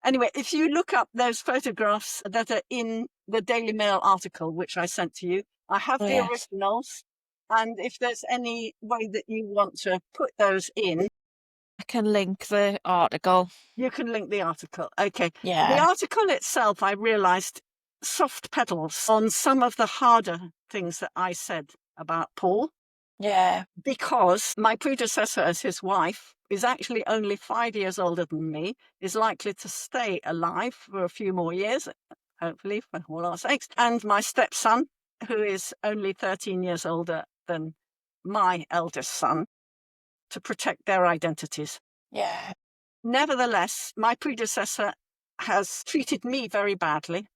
Anyway, if you look up those photographs that are in the Daily Mail article, which I sent to you, I have Oh, the yes. originals. And if there's any way that you want to put those in, I can link the article. you can link the article. Okay. The Yeah. article itself, I realized, soft pedals on some of the harder things that I said about Paul, Yeah. because my predecessor as his wife is actually only 5 years older than me, is likely to stay alive for a few more years, hopefully, for all our sakes. And my stepson, who is only 13 years older than my eldest son, to protect their identities. Yeah. Nevertheless, my predecessor has treated me very badly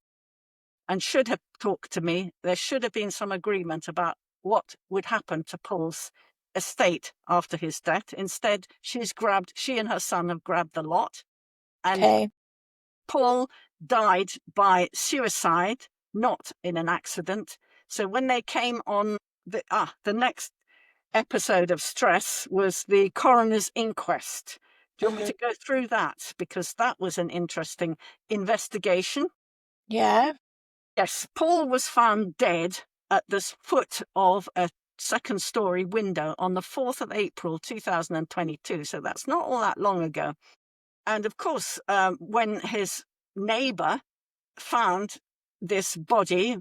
and should have talked to me. There should have been some agreement about what would happen to Paul's estate after his death. Instead, she and her son have grabbed the lot. And Okay. Paul died by suicide, not in an accident. So when they came on, the next episode of stress was the coroner's inquest. Do you want me to go through that? Because that was an interesting investigation. Yeah. Yes, Paul was found dead at the foot of a second-story window on the 4th of April 2022. So that's not all that long ago. And of course, when his neighbour found this body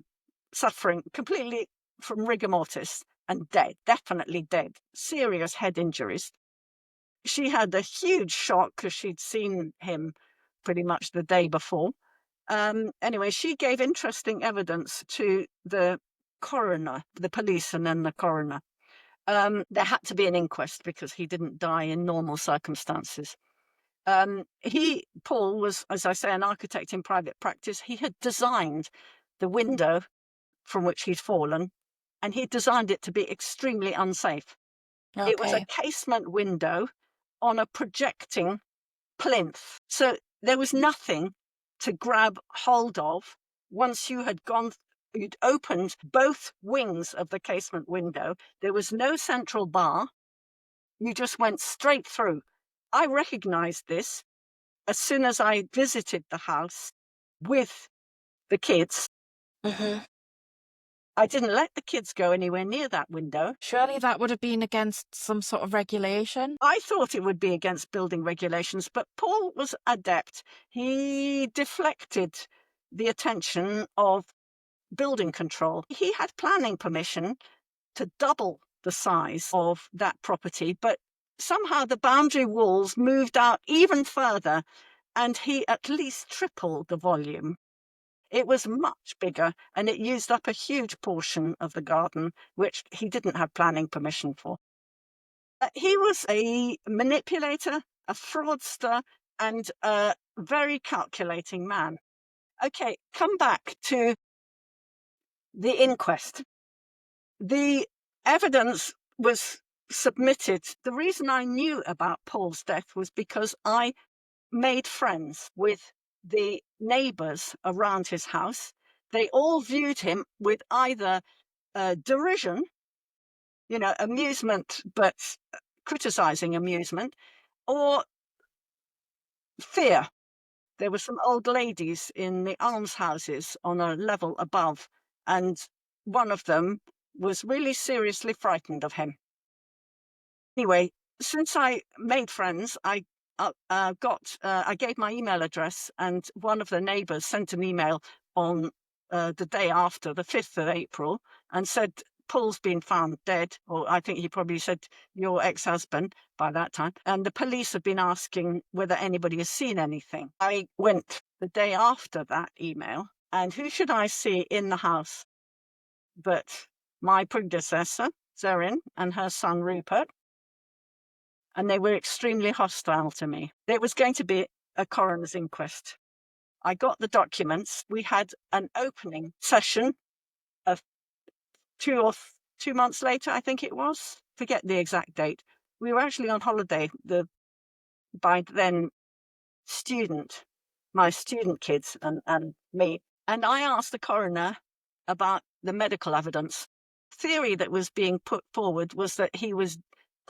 suffering completely from rigor mortis and dead, definitely dead, serious head injuries, she had a huge shock because she'd seen him pretty much the day before. Anyway, she gave interesting evidence to the coroner, the police, and then the coroner. There had to be an inquest because he didn't die in normal circumstances. Paul was, as I say, an architect in private practice. He had designed the window from which he'd fallen, and he designed it to be extremely unsafe. It was a Okay. casement window on a projecting plinth. So there was nothing to grab hold of once you'd opened both wings of the casement window. There was no central bar. You just went straight through. I recognized this as soon as I visited the house with the kids. I didn't let the kids go anywhere near that window. Surely that would have been against some sort of regulation. I thought it would be against building regulations, but Paul was adept. He deflected the attention of building control. He had planning permission to double the size of that property, but somehow the boundary walls moved out even further, and he at least tripled the volume. It was much bigger, and it used up a huge portion of the garden, which he didn't have planning permission for. He was a manipulator, a fraudster, and a very calculating man. Okay, come back to the inquest. The evidence was submitted. The reason I knew about Paul's death was because I made friends with the neighbours around his house, they all viewed him with either derision, amusement, but criticising amusement, or fear. There were some old ladies in the almshouses on a level above, and one of them was really seriously frightened of him. Anyway, since I made friends, I gave my email address, and one of the neighbours sent an email on the day after, the 5th of April, and said, Paul's been found dead, or I think he probably said your ex-husband by that time, and the police have been asking whether anybody has seen anything. I went the day after that email, and who should I see in the house but my predecessor, Zorin, and her son, Rupert, and they were extremely hostile to me. There was going to be a coroner's inquest. I got the documents. We had an opening session of 2 months later, I think it was. Forget the exact date. We were actually on holiday, by then my student kids and me. And I asked the coroner about the medical evidence. Theory that was being put forward was that he was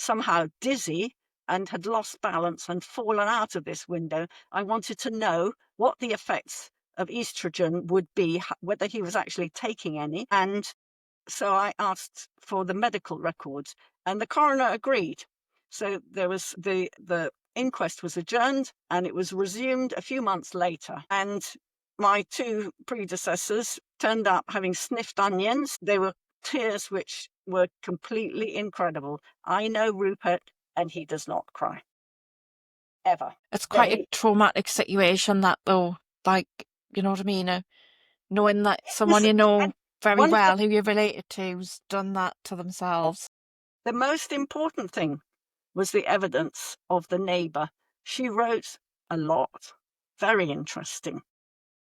somehow dizzy and had lost balance and fallen out of this window. I wanted to know what the effects of estrogen would be, whether he was actually taking any. And so I asked for the medical records, and the coroner agreed. So there was the inquest was adjourned, and it was resumed a few months later. And my two predecessors turned up having sniffed onions. They were tears which were completely incredible. I know Rupert, and he does not cry. Ever. It's quite a traumatic situation, that, though. Like, you know what I mean? Knowing that someone you know very well, who you're related to, has done that to themselves. The most important thing was the evidence of the neighbour. She wrote a lot. Very interesting.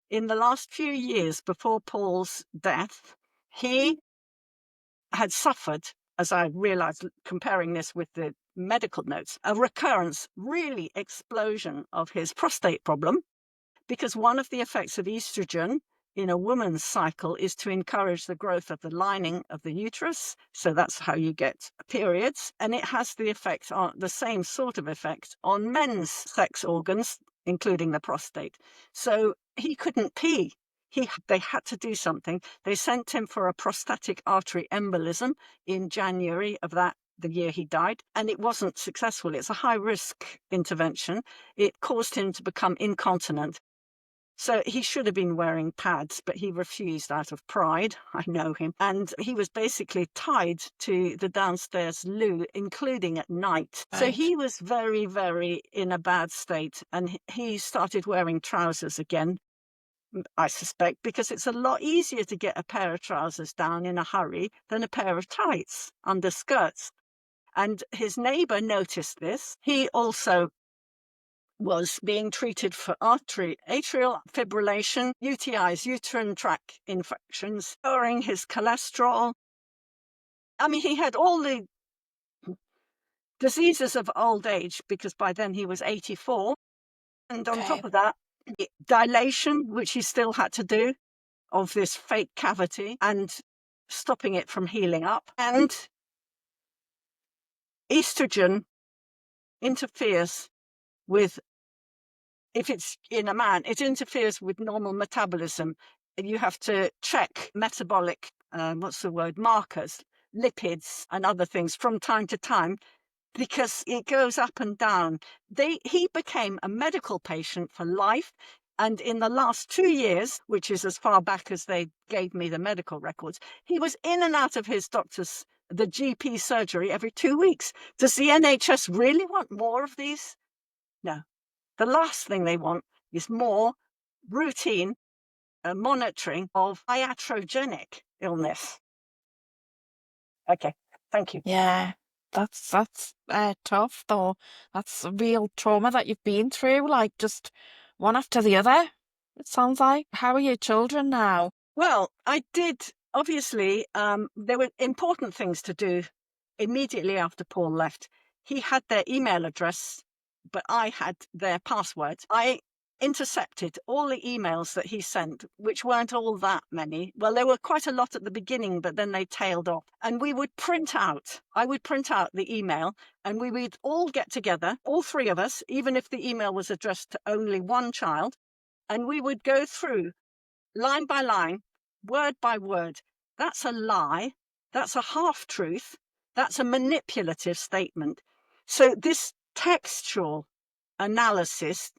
In the last few years before Paul's death, he had suffered, as I realised comparing this with the medical notes, a recurrence, really explosion of his prostate problem, because one of the effects of estrogen in a woman's cycle is to encourage the growth of the lining of the uterus. So that's how you get periods. And it has the effect on the same sort of effect on men's sex organs, including the prostate. So he couldn't pee. They had to do something. They sent him for a prostatic artery embolism in January of the year he died, and it wasn't successful. It's a high-risk intervention. It caused him to become incontinent. So he should have been wearing pads, but he refused out of pride. I know him. And he was basically tied to the downstairs loo, including at night. Right. So he was very, very in a bad state. And he started wearing trousers again, I suspect, because it's a lot easier to get a pair of trousers down in a hurry than a pair of tights under skirts. And his neighbour noticed this. He also was being treated for atrial fibrillation, UTIs, uterine tract infections, lowering his cholesterol. I mean, he had all the diseases of old age, because by then he was 84. And on top of that, dilation, which he still had to do, of this fake cavity and stopping it from healing up. And estrogen interferes with, if it's in a man, it interferes with normal metabolism. You have to check metabolic, markers, lipids and other things from time to time, because it goes up and down. He became a medical patient for life. And in the last 2 years, which is as far back as they gave me the medical records, he was in and out of his the GP surgery every 2 weeks. Does the NHS really want more of these? No. The last thing they want is more routine monitoring of iatrogenic illness. Okay, thank you. Yeah, that's tough, though. That's a real trauma that you've been through, like just one after the other, it sounds like. How are your children now? Well, I did, obviously, there were important things to do immediately after Paul left. He had their email address, but I had their password. I intercepted all the emails that he sent, which weren't all that many. Well, there were quite a lot at the beginning, but then they tailed off. And I would print out the email, and we would all get together, all three of us, even if the email was addressed to only one child, and we would go through line by line, word by word. That's a lie. That's a half-truth. That's a manipulative statement. So this textual analysis,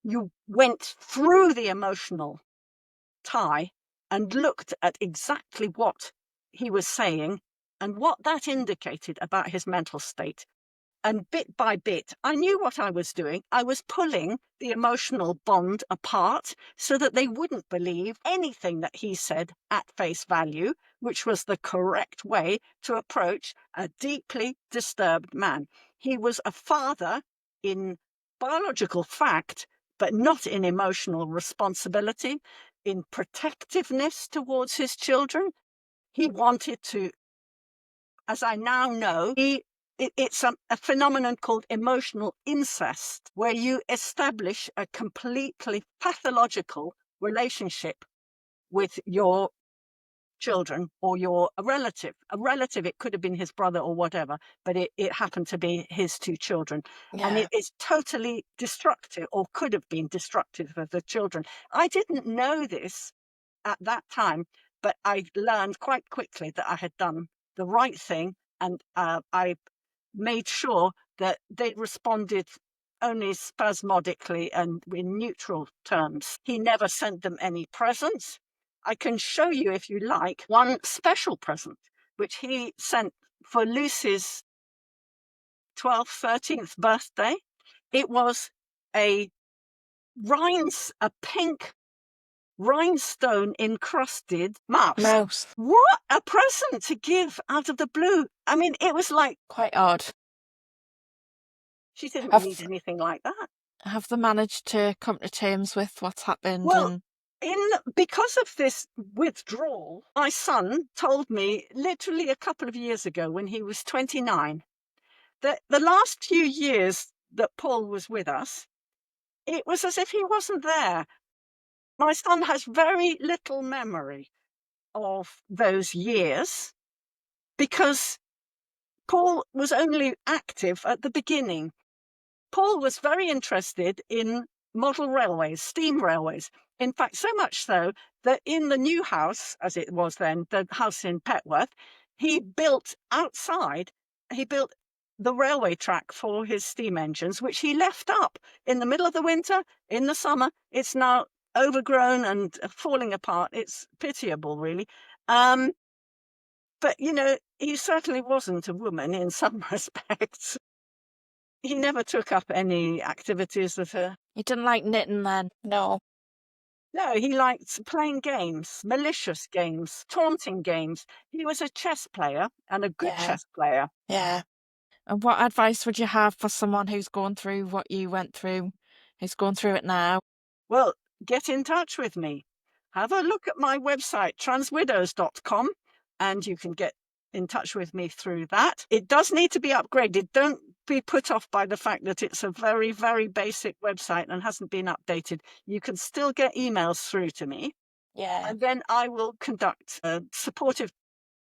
you went through the emotional tie and looked at exactly what he was saying and what that indicated about his mental state. And bit by bit, I knew what I was doing. I was pulling the emotional bond apart so that they wouldn't believe anything that he said at face value, which was the correct way to approach a deeply disturbed man. He was a father in biological fact, but not in emotional responsibility, in protectiveness towards his children. He wanted to, as I now know, it's a phenomenon called emotional incest, where you establish a completely pathological relationship with your children or a relative. A relative, it could have been his brother or whatever, but it happened to be his two children. And Yeah. it is totally destructive, or could have been destructive of the children. I didn't know this at that time, but I learned quite quickly that I had done the right thing, and I made sure that they responded only spasmodically and in neutral terms. He never sent them any presents. I can show you, if you like, one special present, which he sent for Lucy's 12th, 13th birthday. It was a pink rhinestone encrusted mouse. Mouse. What a present to give out of the blue. I mean, it was like, Quite odd. she didn't need Have anything like that. have they managed to come to terms with what's happened? Well, And because of this withdrawal, my son told me literally a couple of years ago, when he was 29, that the last few years that Paul was with us, it was as if he wasn't there. My son has very little memory of those years because Paul was only active at the beginning. Paul was very interested in model railways, steam railways. In fact, so much so that in the new house, as it was then, the house in Petworth, he built the railway track for his steam engines, which he left up in the middle of the winter, in the summer. It's now overgrown and falling apart. It's pitiable, really. But, he certainly wasn't a woman in some respects. He never took up any activities with her. you didn't like knitting then? No. No, he liked playing games, malicious games, taunting games. He was a chess player, and a good Yeah. chess player. Yeah. And what advice would you have for someone who's going through what you went through, who's going through it now? Well, get in touch with me. Have a look at my website, transwidows.com, and you can get in touch with me through that. It does need to be upgraded. Don't be put off by the fact that it's a very, very basic website and hasn't been updated. You can still get emails through to me, Yeah. and then I will conduct supportive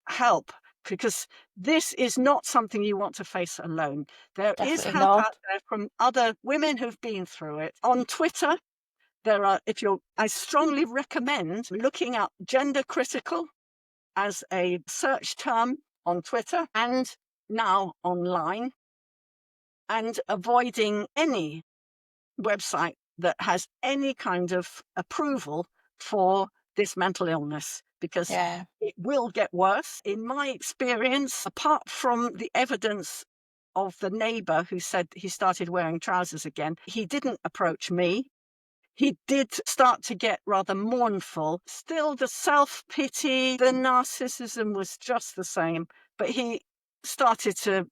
help, because this is not something you want to face alone. There is Definitely help not. out there from other women who've been through it. On Twitter, I strongly recommend looking up gender critical as a search term on Twitter and now online, and avoiding any website that has any kind of approval for this mental illness, because Yeah. it will get worse. In my experience, apart from the evidence of the neighbor who said he started wearing trousers again, he didn't approach me. He did start to get rather mournful. Still, the self-pity, the narcissism was just the same, but he started to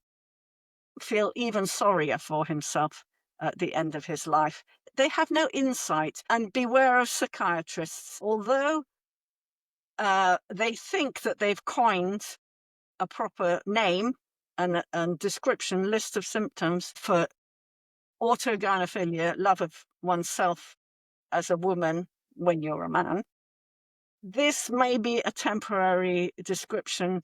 feel even sorrier for himself at the end of his life. They have no insight, and beware of psychiatrists. Although they think that they've coined a proper name and description, list of symptoms for autogynephilia, love of oneself as a woman when you're a man. This may be a temporary description.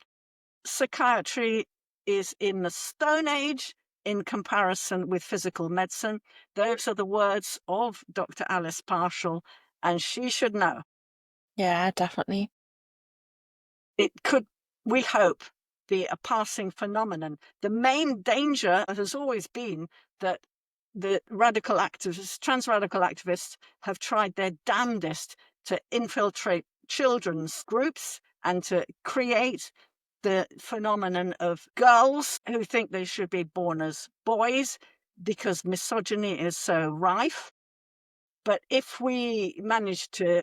Psychiatry is in the Stone Age in comparison with physical medicine. Those are the words of Dr. Alice Partial, and she should know. Yeah, definitely. It could, we hope, be a passing phenomenon. The main danger has always been that the radical activists, trans radical activists, have tried their damnedest to infiltrate children's groups and to create the phenomenon of girls who think they should be born as boys because misogyny is so rife. But if we manage to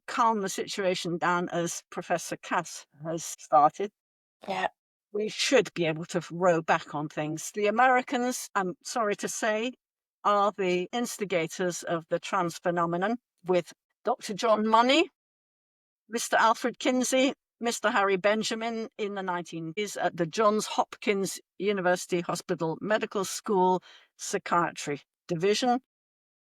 calm the situation down as Professor Cass has started, Yeah. we should be able to row back on things. The Americans, I'm sorry to say, are the instigators of the trans phenomenon with Dr. John Money, Mr. Alfred Kinsey, Mr. Harry Benjamin in the 1980s at the Johns Hopkins University Hospital Medical School Psychiatry Division.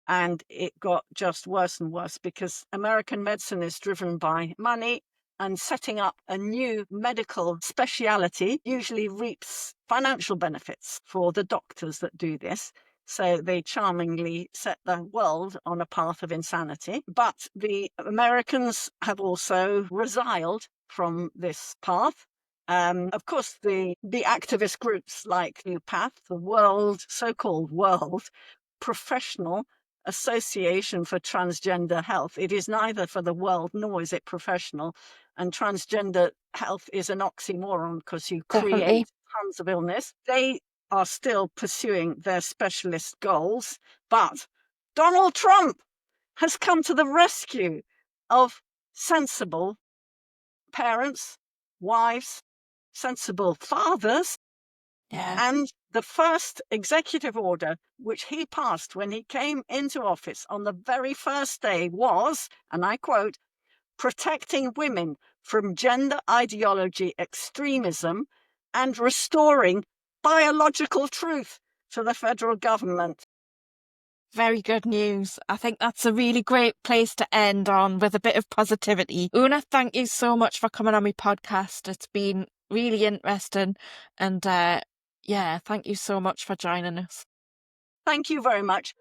And it got just worse and worse because American medicine is driven by money, and setting up a new medical speciality usually reaps financial benefits for the doctors that do this. So they charmingly set the world on a path of insanity. But the Americans have also resiled from this path. Of course, the activist groups like New Path, the world, so-called world, professional Association for Transgender Health. It is neither for the world nor is it professional. And transgender health is an oxymoron because you Definitely. create tons of illness. They are still pursuing their specialist goals. But Donald Trump has come to the rescue of sensible parents, wives, sensible fathers. Yeah. And the first executive order, which he passed when he came into office on the very first day, was, and I quote, protecting women from gender ideology extremism and restoring biological truth to the federal government. Very good news. I think that's a really great place to end on with a bit of positivity. Una, thank you so much for coming on my podcast. It's been really interesting. And yeah, thank you so much for joining us. Thank you very much.